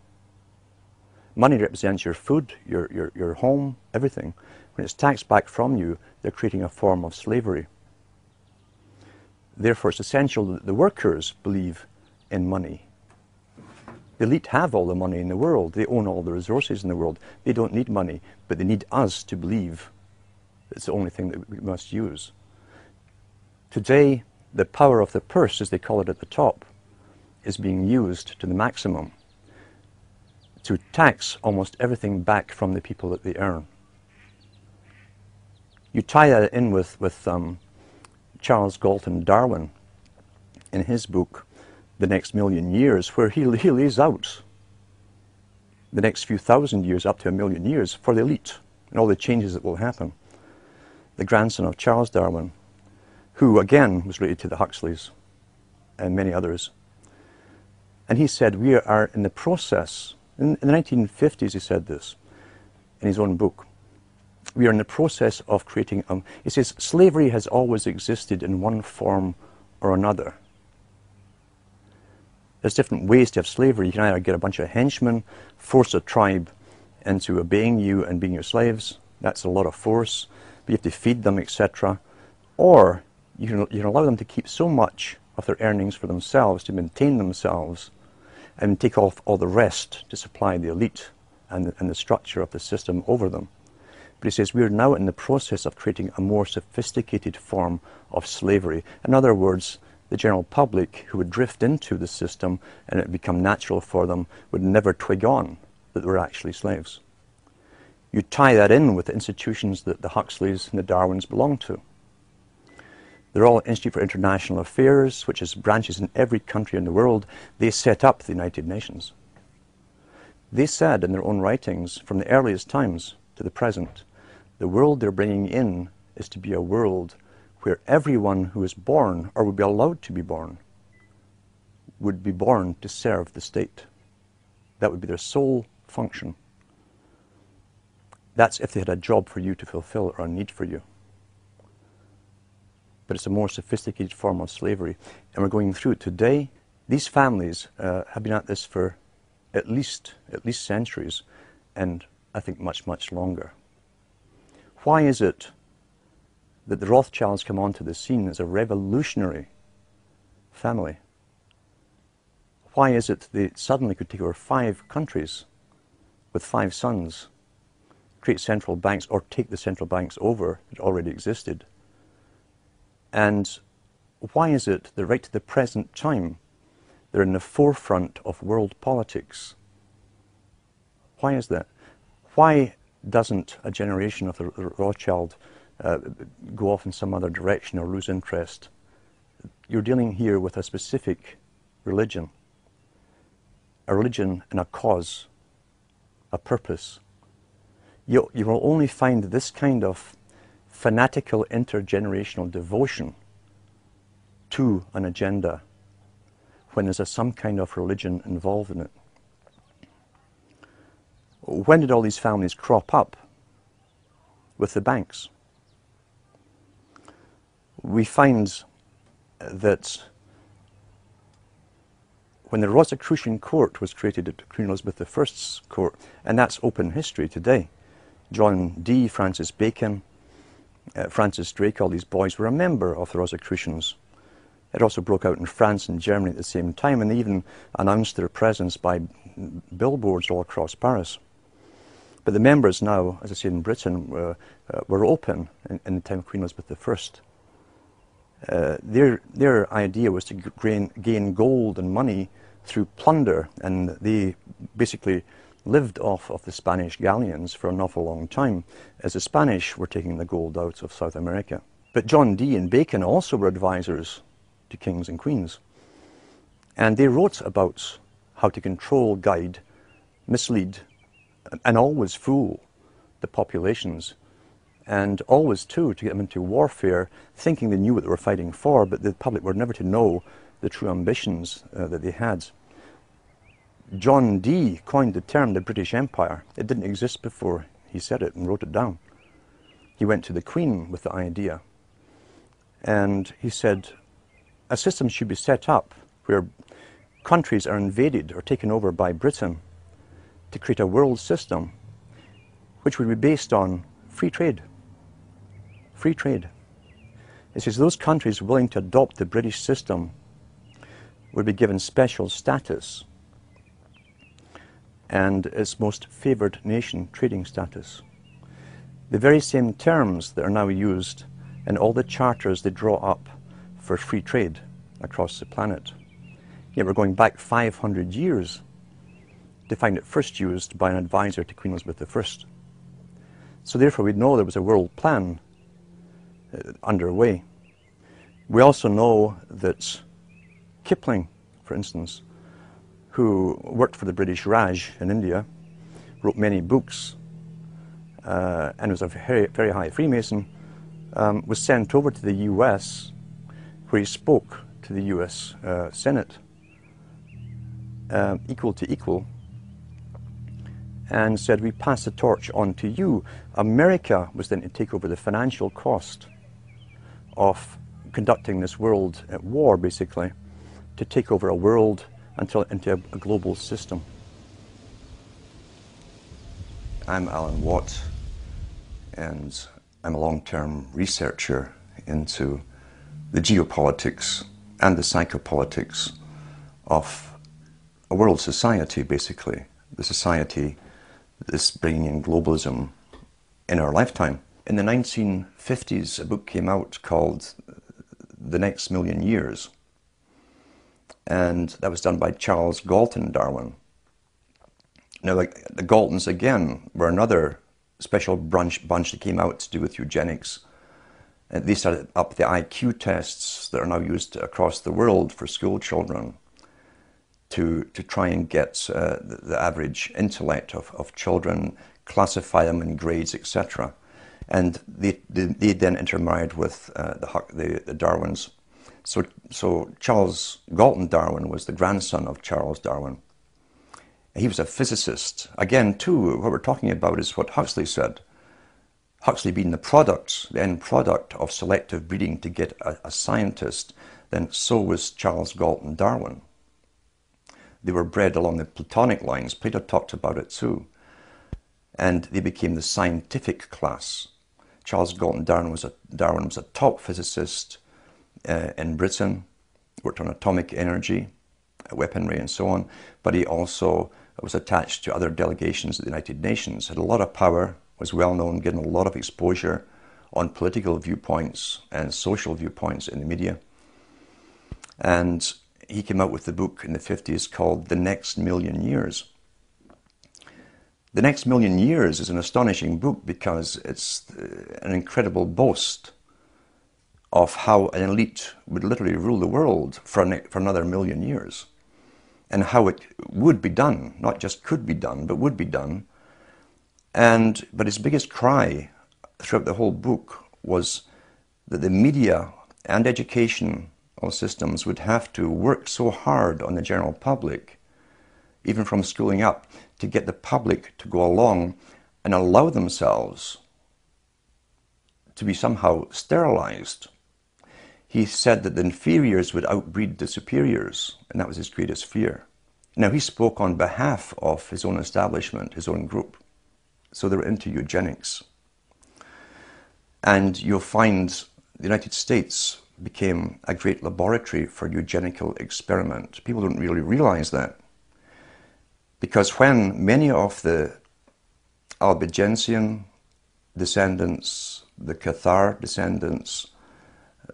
Money represents your food, your home, everything. When it's taxed back from you, they're creating a form of slavery. Therefore, it's essential that the workers believe in money. The elite have all the money in the world. They own all the resources in the world. They don't need money, but they need us to believe it's the only thing that we must use. Today, the power of the purse, as they call it at the top, is being used to the maximum to tax almost everything back from the people that they earn. You tie that in with Charles Galton Darwin in his book, The Next Million Years, where he lays out the next few thousand years up to 1,000,000 years for the elite and all the changes that will happen. The grandson of Charles Darwin, who again was related to the Huxleys and many others. And he said, we are in the process, in the 1950s he said this in his own book, we are in the process of creating, he says, slavery has always existed in one form or another. There's different ways to have slavery. You can either get a bunch of henchmen, force a tribe into obeying you and being your slaves. That's a lot of force. But you have to feed them, etc. Or you can allow them to keep so much of their earnings for themselves, to maintain themselves, and take off all the rest to supply the elite and the structure of the system over them. But he says, we are now in the process of creating a more sophisticated form of slavery. In other words, the general public who would drift into the system and it would become natural for them would never twig on that they were actually slaves. You tie that in with the institutions that the Huxleys and the Darwins belong to. The Royal Institute for International Affairs, which has branches in every country in the world, they set up the United Nations. They said in their own writings, from the earliest times to the present, the world they're bringing in is to be a world where everyone who is born, or would be allowed to be born to serve the state. That would be their sole function. That's if they had a job for you to fulfill or a need for you. But it's a more sophisticated form of slavery. And we're going through it today. These families have been at this for at least centuries, and I think much, much longer. Why is it that the Rothschilds come onto the scene as a revolutionary family? Why is it they suddenly could take over 5 countries with 5 sons, create central banks, or take the central banks over that already existed? And why is it that right to the present time they're in the forefront of world politics? Why is that? Why doesn't a generation of the Rothschild go off in some other direction or lose interest? You're dealing here with a specific religion. A religion and a cause, a purpose. You will only find this kind of fanatical intergenerational devotion to an agenda when there's some kind of religion involved in it. When did all these families crop up? With the banks. We find that when the Rosicrucian court was created at Queen Elizabeth I's court, and that's open history today. John Dee, Francis Bacon, Francis Drake, all these boys were a member of the Rosicrucians. It also broke out in France and Germany at the same time, and they even announced their presence by billboards all across Paris. But the members now, as I said, in Britain, were open in the time of Queen Elizabeth I. Their idea was to gain gold and money through plunder, and they basically lived off of the Spanish galleons for an awful long time, as the Spanish were taking the gold out of South America. But John Dee and Bacon also were advisors to kings and queens, and they wrote about how to control, guide, mislead, and always fool the populations, and always too to get them into warfare, thinking they knew what they were fighting for, but the public were never to know the true ambitions that they had. John Dee coined the term the British Empire. It didn't exist before he said it and wrote it down. He went to the Queen with the idea, and he said a system should be set up where countries are invaded or taken over by Britain to create a world system which would be based on free trade. Free trade. It says those countries willing to adopt the British system would be given special status and its most favoured nation trading status. The very same terms that are now used in all the charters they draw up for free trade across the planet. Yet we're going back 500 years to find it first used by an advisor to Queen Elizabeth I. So therefore we know there was a world plan underway. We also know that Kipling, for instance, who worked for the British Raj in India, wrote many books, and was a very, very high Freemason, was sent over to the US, where he spoke to the US Senate, equal to equal, and said, we pass the torch on to you. America was then to take over the financial cost of conducting this world war, basically, to take over a world into a global system. I'm Allan Watt, and I'm a long-term researcher into the geopolitics and the psychopolitics of a world society, basically, the society that's bringing in globalism in our lifetime. In the 1950s, a book came out called The Next Million Years, and that was done by Charles Galton Darwin. Now, like, the Galtons, again, were another special bunch that came out to do with eugenics. They started up the IQ tests that are now used across the world for school children to try and get the average intellect of children, classify them in grades, etc. And they then intermarried with the Darwins. So Charles Galton Darwin was the grandson of Charles Darwin. He was a physicist. Again, too, what we're talking about is what Huxley said. Huxley being the end product of selective breeding to get a scientist, then so was Charles Galton Darwin. They were bred along the Platonic lines. Plato talked about it too. And they became the scientific class. Charles Galton Darwin was a top physicist in Britain, worked on atomic energy, weaponry and so on, but he also was attached to other delegations at the United Nations, had a lot of power, was well known, getting a lot of exposure on political viewpoints and social viewpoints in the media. And he came out with the book in the 50s called The Next Million Years. The Next Million Years is an astonishing book because it's an incredible boast of how an elite would literally rule the world for another million years, and how it would be done, not just could be done, but would be done. But his biggest cry throughout the whole book was that the media and educational systems would have to work so hard on the general public, even from schooling up, to get the public to go along and allow themselves to be somehow sterilized. he said that the inferiors would outbreed the superiors, and that was his greatest fear. Now, he spoke on behalf of his own establishment, his own group. So they were into eugenics. And you'll find the United States became a great laboratory for eugenical experiment. People don't really realize that. Because when many of the Albigensian descendants, the Cathar descendants,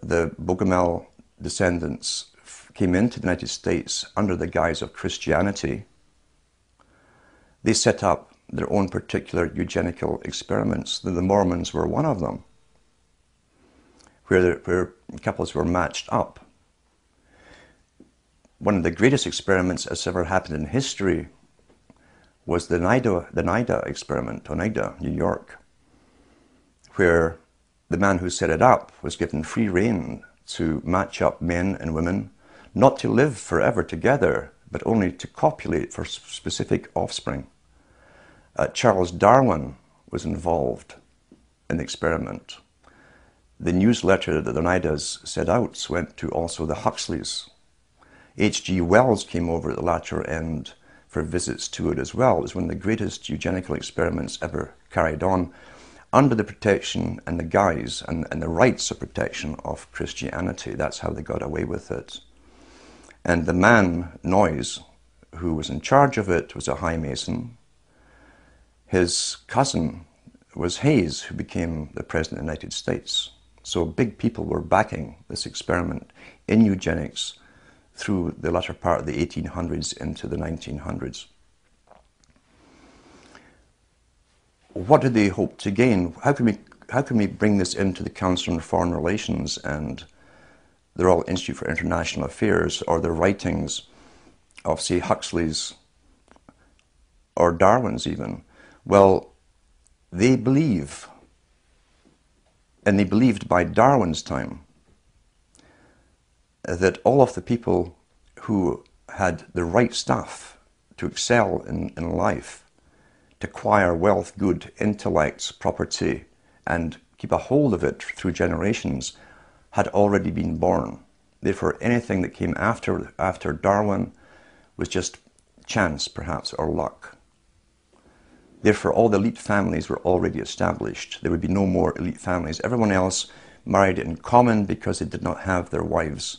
the Bogomil descendants came into the United States under the guise of Christianity, they set up their own particular eugenical experiments. The Mormons were one of them, where couples were matched up. One of the greatest experiments that's ever happened in history was the NIDA experiment, Oneida, New York, where the man who set it up was given free rein to match up men and women, not to live forever together, but only to copulate for specific offspring. Charles Darwin was involved in the experiment. The newsletter that the Oneidas set out went to also the Huxleys. H.G. Wells came over at the latter end for visits to it as well. It was one of the greatest eugenical experiments ever carried on under the protection and the guise and the rights of protection of Christianity. That's how they got away with it. And the man, Noyes, who was in charge of it, was a high Mason. His cousin was Hayes, who became the President of the United States. So big people were backing this experiment in eugenics through the latter part of the 1800s into the 1900s. What did they hope to gain? How can we bring this into the Council on Foreign Relations and the Royal Institute for International Affairs, or the writings of, say, Huxley's or Darwin's even? Well, they believe, and they believed by Darwin's time, that all of the people who had the right stuff to excel in life, to acquire wealth, good, intellect, property, and keep a hold of it through generations, had already been born. Therefore, anything that came after Darwin was just chance, perhaps, or luck. Therefore, all the elite families were already established. There would be no more elite families. Everyone else married in common because they did not have their wives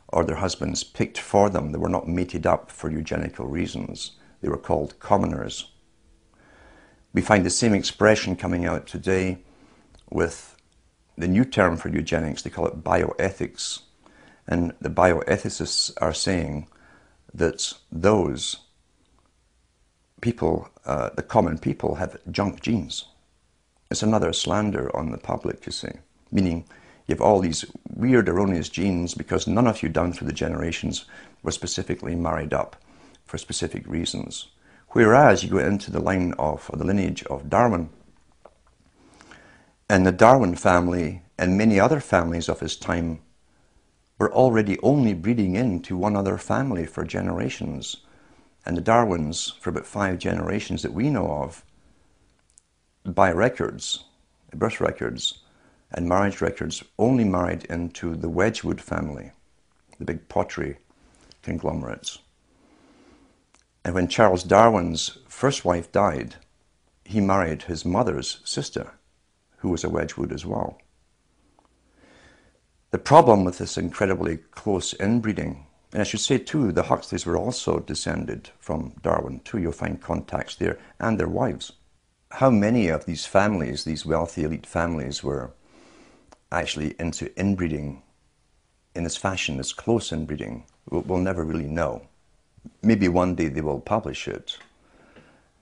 or their husbands picked for them. They were not mated up for eugenical reasons. They were called commoners. We find the same expression coming out today with the new term for eugenics. They call it bioethics. And the bioethicists are saying that those people, the common people, have junk genes. It's another slander on the public, you see. Meaning you have all these weird, erroneous genes because none of you down through the generations were specifically married up for specific reasons. Whereas you go into the line of, or the lineage of Darwin, and the Darwin family and many other families of his time were already only breeding into one other family for generations. And the Darwins, for about 5 generations that we know of, by records, birth records, and marriage records, only married into the Wedgwood family, the big pottery conglomerates. And when Charles Darwin's first wife died, he married his mother's sister, who was a Wedgwood as well. The problem with this incredibly close inbreeding, and I should say too, the Huxleys were also descended from Darwin too. You'll find contacts there, and their wives. How many of these families, these wealthy elite families, were actually into inbreeding in this fashion, this close inbreeding, we'll never really know. Maybe one day they will publish it.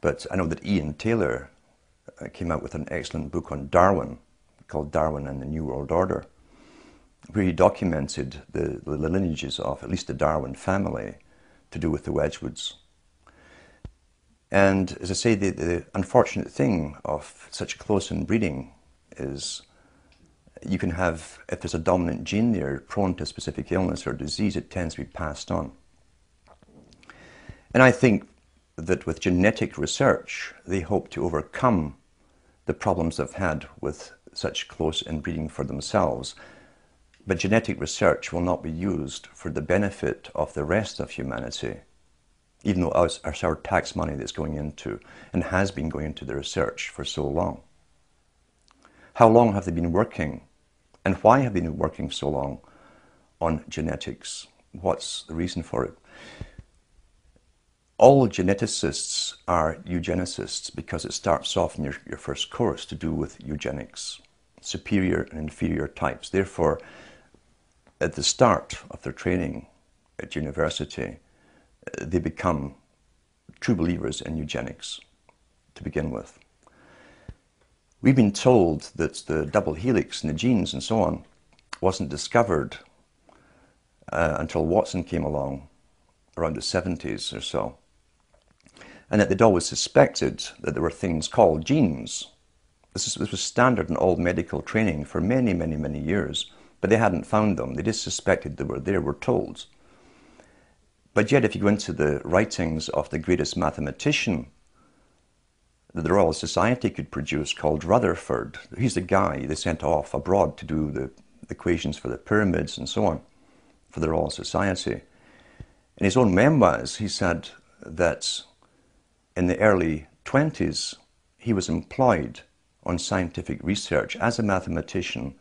But I know that Ian Taylor came out with an excellent book on Darwin, called Darwin and the New World Order, where he documented the lineages of at least the Darwin family to do with the Wedgwoods. And as I say, the unfortunate thing of such close inbreeding is you can have, if there's a dominant gene there prone to a specific illness or disease, it tends to be passed on. And I think that with genetic research, they hope to overcome the problems they've had with such close inbreeding for themselves But genetic research will not be used for the benefit of the rest of humanity, even though it's our tax money that's going into and has been going into the research for so long. How long have they been working, and why have they been working so long on genetics? What's the reason for it? All geneticists are eugenicists because it starts off in your first course to do with eugenics, superior and inferior types. Therefore, at the start of their training at university, they become true believers in eugenics to begin with. We've been told that the double helix in the genes and so on wasn't discovered until Watson came along around the 70s or so, and that they'd always suspected that there were things called genes. This was standard in all medical training for many, many, many years, but they hadn't found them. They just suspected they were there, we're told. But yet, if you go into the writings of the greatest mathematician that the Royal Society could produce, called Rutherford, he's the guy they sent off abroad to do the equations for the pyramids and so on, for the Royal Society. In his own memoirs, he said that in the early 20s, he was employed on scientific research as a mathematician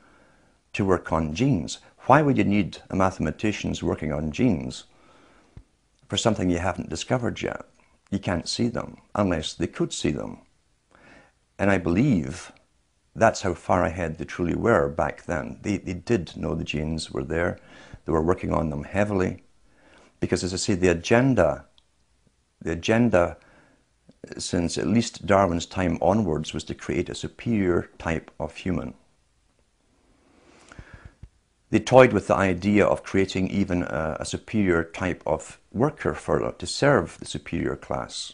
to work on genes. Why would you need a mathematician working on genes for something you haven't discovered yet? You can't see them unless they could see them. And I believe that's how far ahead they truly were back then. They did know the genes were there. They were working on them heavily. Because, as I say, the agenda since at least Darwin's time onwards was to create a superior type of human. They toyed with the idea of creating even a superior type of worker to serve the superior class.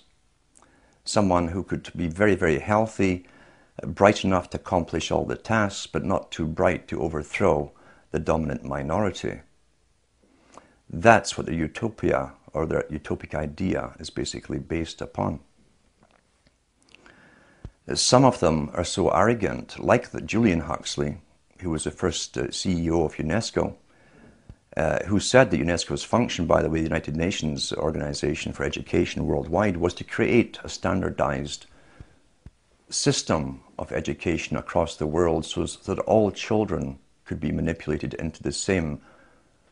Someone who could be very, very healthy, bright enough to accomplish all the tasks, but not too bright to overthrow the dominant minority. That's what the utopia, or the utopic idea, is basically based upon. Some of them are so arrogant, like Julian Huxley, who was the first CEO of UNESCO, who said that UNESCO's function, by the way, the United Nations Organization for Education worldwide, was to create a standardized system of education across the world so that all children could be manipulated into the same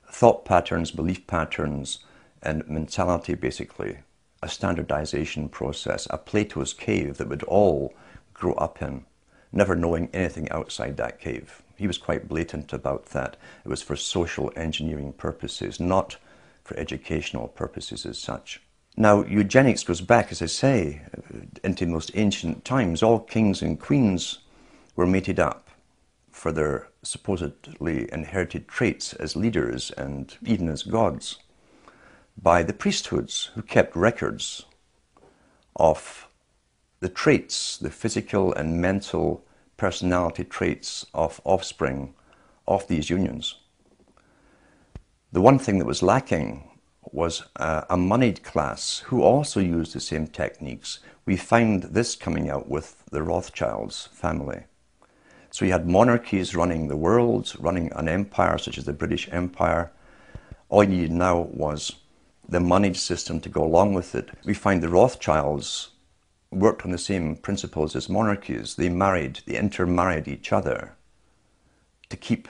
thought patterns, belief patterns, and mentality, basically. A standardization process, a Plato's cave that would all grow up in, never knowing anything outside that cave. He was quite blatant about that. It was for social engineering purposes, not for educational purposes as such. Now, eugenics goes back, as I say, into the most ancient times. All kings and queens were mated up for their supposedly inherited traits as leaders and even as gods by the priesthoods, who kept records of the traits, the physical and mental personality traits of offspring of these unions. The one thing that was lacking was a moneyed class who also used the same techniques. We find this coming out with the Rothschilds family. So you had monarchies running the world, running an empire such as the British Empire. All you needed now was the moneyed system to go along with it. We find the Rothschilds worked on the same principles as monarchies. They intermarried each other to keep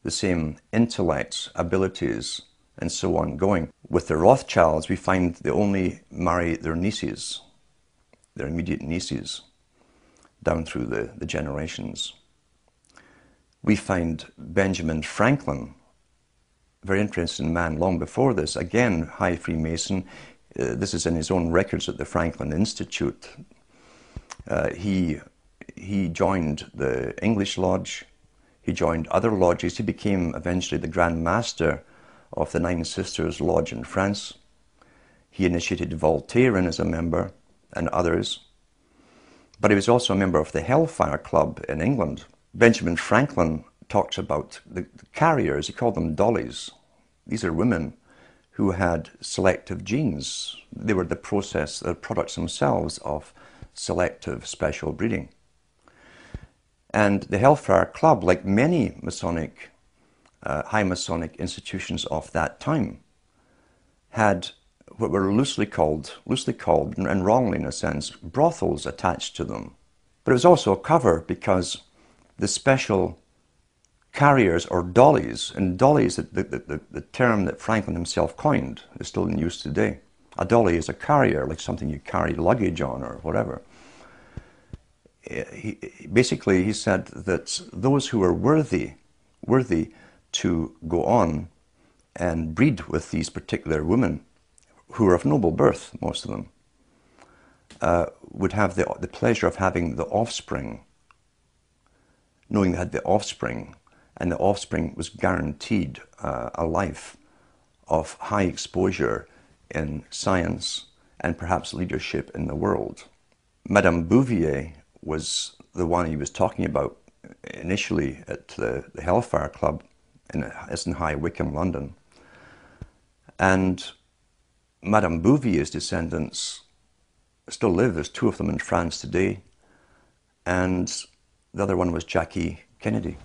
the same intellects, abilities, and so on going. With the Rothschilds, we find they only marry their nieces, their immediate nieces, down through the generations. We find Benjamin Franklin, very interesting man long before this, again, high Freemason. This is in his own records at the Franklin Institute. He joined the English Lodge. He joined other lodges. He became eventually the Grand Master of the Nine Sisters Lodge in France. He initiated Voltaire in as a member and others. But he was also a member of the Hellfire Club in England. Benjamin Franklin talks about the carriers. He called them dollies. These are women who had selective genes. They were the products themselves of selective special breeding. And the Hellfire Club, like many Masonic high Masonic institutions of that time had what were loosely called, and wrongly in a sense, brothels attached to them. But it was also a cover because the special carriers or dollies, and dollies, the term that Franklin himself coined, is still in use today. A dolly is a carrier, like something you carry luggage on or whatever. Basically, he said that those who were worthy to go on and breed with these particular women, who were of noble birth, most of them, would have the pleasure of having the offspring, knowing they had the offspring, and the offspring was guaranteed a life of high exposure in science and perhaps leadership in the world. Madame Bouvier was the one he was talking about initially at the Hellfire Club in High Wycombe, London. And Madame Bouvier's descendants still live. There's two of them in France today. And the other one was Jackie Kennedy.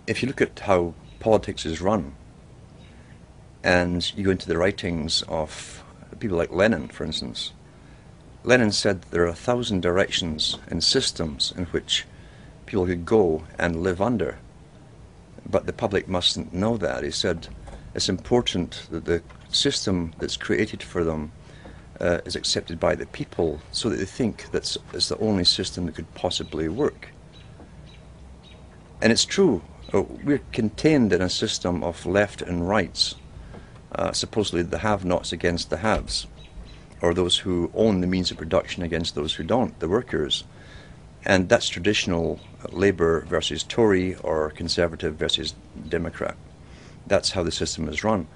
If you look at how politics is run, and you go into the writings of people like Lenin, for instance, Lenin said there are 1,000 directions and systems in which people could go and live under, but the public mustn't know that. He said it's important that the system that's created for them is accepted by the people, so that they think that it's the only system that could possibly work. And it's true. We're contained in a system of left and rights, supposedly the have-nots against the haves, or those who own the means of production against those who don't, the workers. And that's traditional Labour versus Tory, or Conservative versus Democrat. That's how the system is run.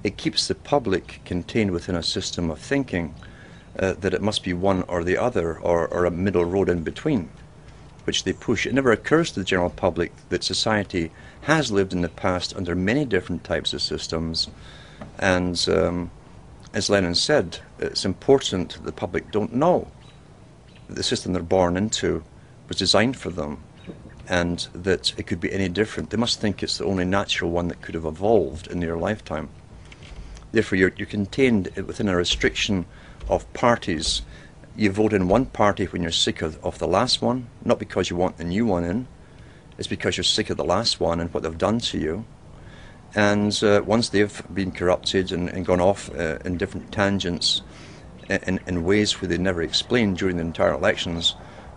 It keeps the public contained within a system of thinking that it must be one or the other, or a middle road in between, which they push. It never occurs to the general public that society has lived in the past under many different types of systems, and as Lenin said, it's important that the public don't know that the system they're born into was designed for them, and that it could be any different. They must think it's the only natural one that could have evolved in their lifetime. Therefore, you're contained within a restriction of parties. You vote in one party when you're sick of the last one, not because you want the new one in. It's because you're sick of the last one and what they've done to you. And once they've been corrupted and gone off in different tangents in ways where they never explained during the entire elections,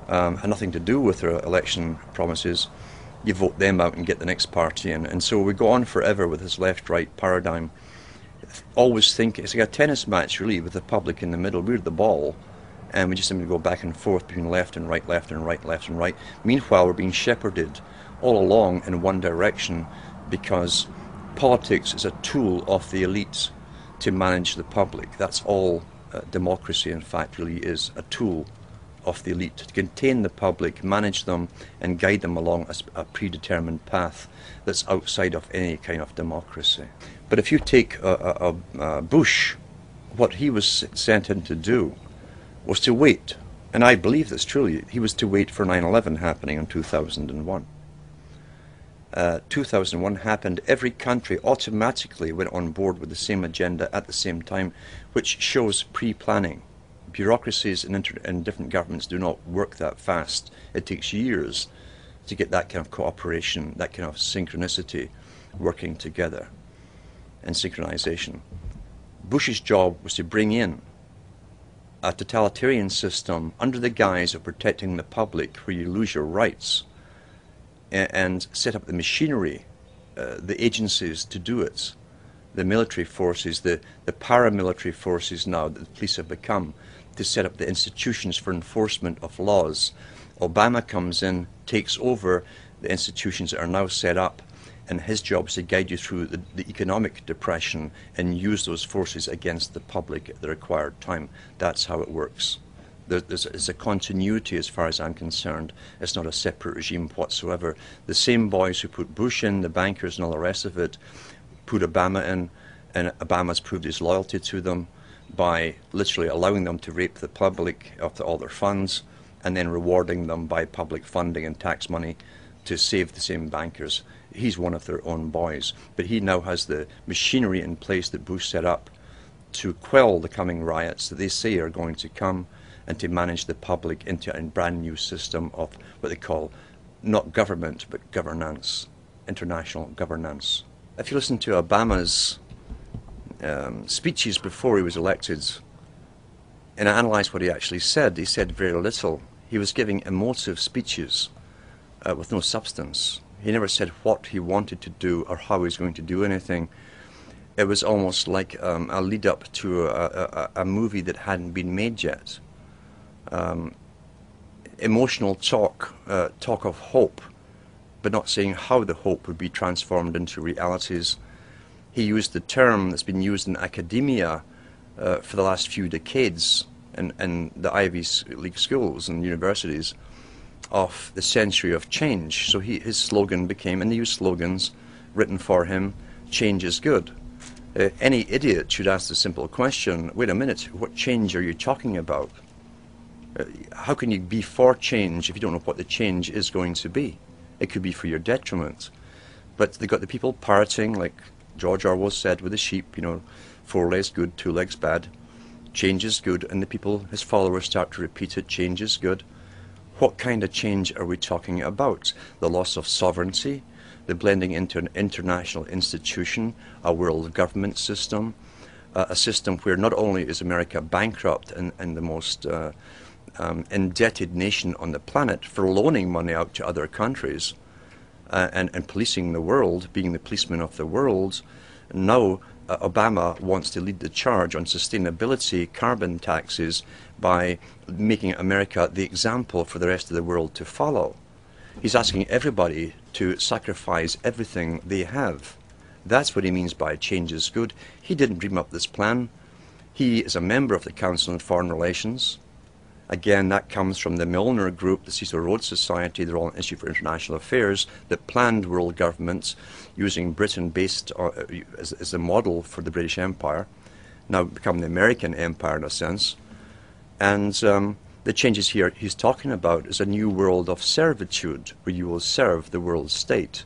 had nothing to do with their election promises, you vote them out and get the next party in. And so we go on forever with this left-right paradigm. Always think it's like a tennis match, really, with the public in the middle. We're the ball, and we just simply go back and forth between left and right, left and right, left and right. Meanwhile, we're being shepherded all along in one direction, because politics is a tool of the elites to manage the public. That's all democracy, in fact, really is, a tool of the elite to contain the public, manage them, and guide them along a predetermined path that's outside of any kind of democracy. But if you take Bush, what he was sent in to do was to wait, and I believe this truly, he was to wait for 9/11 happening in 2001. 2001 happened, every country automatically went on board with the same agenda at the same time, which shows pre-planning. Bureaucracies in different governments do not work that fast. It takes years to get that kind of cooperation, that kind of synchronicity working together, and synchronization. Bush's job was to bring in a totalitarian system under the guise of protecting the public, where you lose your rights, and set up the machinery, the agencies to do it, the military forces, the paramilitary forces now that the police have become, to set up the institutions for enforcement of laws. Obama comes in, takes over the institutions that are now set up, and his job is to guide you through the economic depression and use those forces against the public at the required time. That's how it works. There's a continuity as far as I'm concerned. It's not a separate regime whatsoever. The same boys who put Bush in, the bankers and all the rest of it, put Obama in, and Obama's proved his loyalty to them by literally allowing them to rape the public of all their funds, and then rewarding them by public funding and tax money to save the same bankers He's one of their own boys, but he now has the machinery in place that Bush set up to quell the coming riots that they say are going to come, and to manage the public into a brand new system of what they call not government but governance, international governance. If you listen to Obama's speeches before he was elected and analyse what he actually said, he said very little. He was giving emotive speeches with no substance. He never said what he wanted to do or how he was going to do anything. It was almost like a lead up to a movie that hadn't been made yet. Emotional talk of hope, but not saying how the hope would be transformed into realities. He used the term that's been used in academia for the last few decades in the Ivy League schools and universities of the century of change. So his slogan became, and they use slogans written for him, change is good. Any idiot should ask the simple question, wait a minute, what change are you talking about? How can you be for change if you don't know what the change is going to be? It could be for your detriment. But they got the people parroting, like George Orwell said with the sheep, you know, 4 legs good, 2 legs bad. Change is good, and the people, his followers, start to repeat it, change is good. What kind of change are we talking about? The loss of sovereignty, the blending into an international institution, a world government system, a system where not only is America bankrupt and the most indebted nation on the planet for loaning money out to other countries and policing the world, being the policeman of the world, now Obama wants to lead the charge on sustainability, carbon taxes, by making America the example for the rest of the world to follow. He's asking everybody to sacrifice everything they have. That's what he means by change is good. He didn't dream up this plan. He is a member of the Council on Foreign Relations. Again, that comes from the Milner Group, the Cecil Rhodes Society, the Royal Institute for International Affairs, that planned world governments using Britain based as a model for the British Empire, now become the American Empire in a sense. And the changes here he's talking about is a new world of servitude, where you will serve the world state.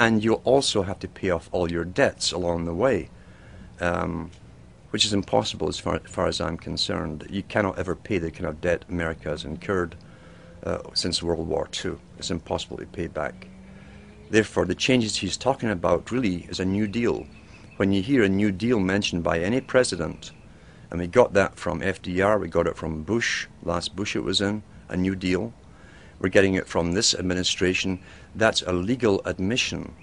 And you'll also have to pay off all your debts along the way, which is impossible as far as I'm concerned. You cannot ever pay the kind of debt America has incurred since World War II. It's impossible to pay back. Therefore, the changes he's talking about really is a New Deal. When you hear a New Deal mentioned by any president, and we got that from FDR, we got it from Bush, last Bush it was in, a New Deal. We're getting it from this administration. That's a legal admission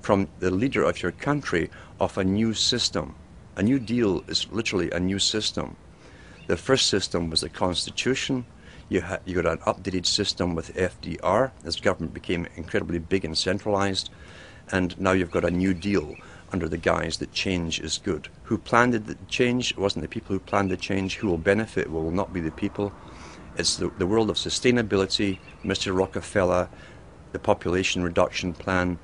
from the leader of your country of a new system. A New Deal is literally a new system. The first system was the Constitution. You got an updated system with FDR as government became incredibly big and centralized. And now you've got a New Deal under the guise that change is good. Who planned the change? It wasn't the people who planned the change. Who will benefit will not be the people. It's the world of sustainability, Mr. Rockefeller, the population reduction plan.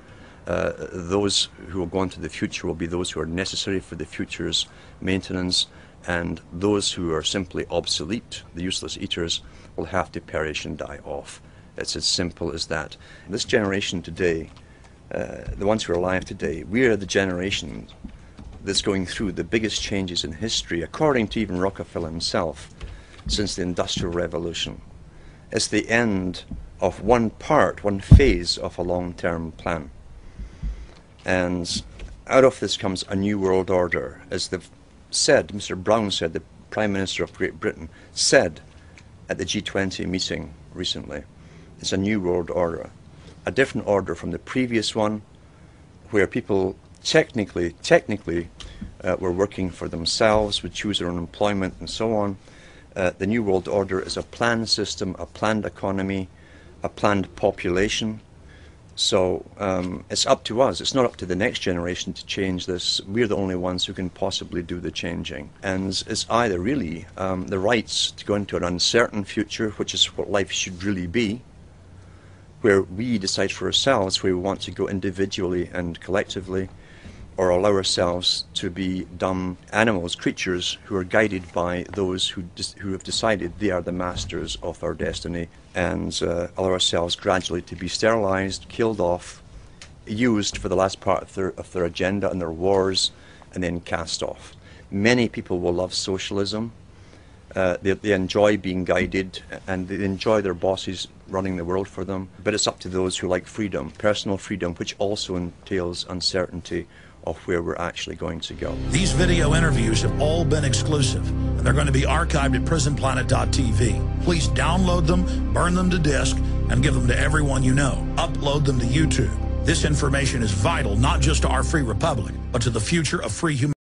Those who will go into the future will be those who are necessary for the future's maintenance, and those who are simply obsolete, the useless eaters, will have to perish and die off. It's as simple as that. This generation today, the ones who are alive today, we are the generation that's going through the biggest changes in history, according to even Rockefeller himself, since the Industrial Revolution. It's the end of one phase of a long-term plan. And out of this comes a new world order. As Mr. Brown said, the Prime Minister of Great Britain said at the G20 meeting recently, it's a new world order. A different order from the previous one, where people technically were working for themselves, would choose their own employment and so on. The New World Order is a planned system, a planned economy, a planned population. So it's up to us. It's not up to the next generation to change this. We're the only ones who can possibly do the changing. And it's either really the rights to go into an uncertain future, which is what life should really be, where we decide for ourselves where we want to go individually and collectively, or allow ourselves to be dumb animals, creatures who are guided by those who have decided they are the masters of our destiny, and allow ourselves gradually to be sterilized, killed off, used for the last part of their agenda and their wars, and then cast off. Many people will love socialism. They enjoy being guided, and they enjoy their bosses running the world for them. But it's up to those who like freedom, personal freedom, which also entails uncertainty of where we're actually going to go. These video interviews have all been exclusive, and they're going to be archived at prisonplanet.tv. Please download them, burn them to disk, and give them to everyone you know. Upload them to YouTube. This information is vital not just to our free republic, but to the future of free humanity.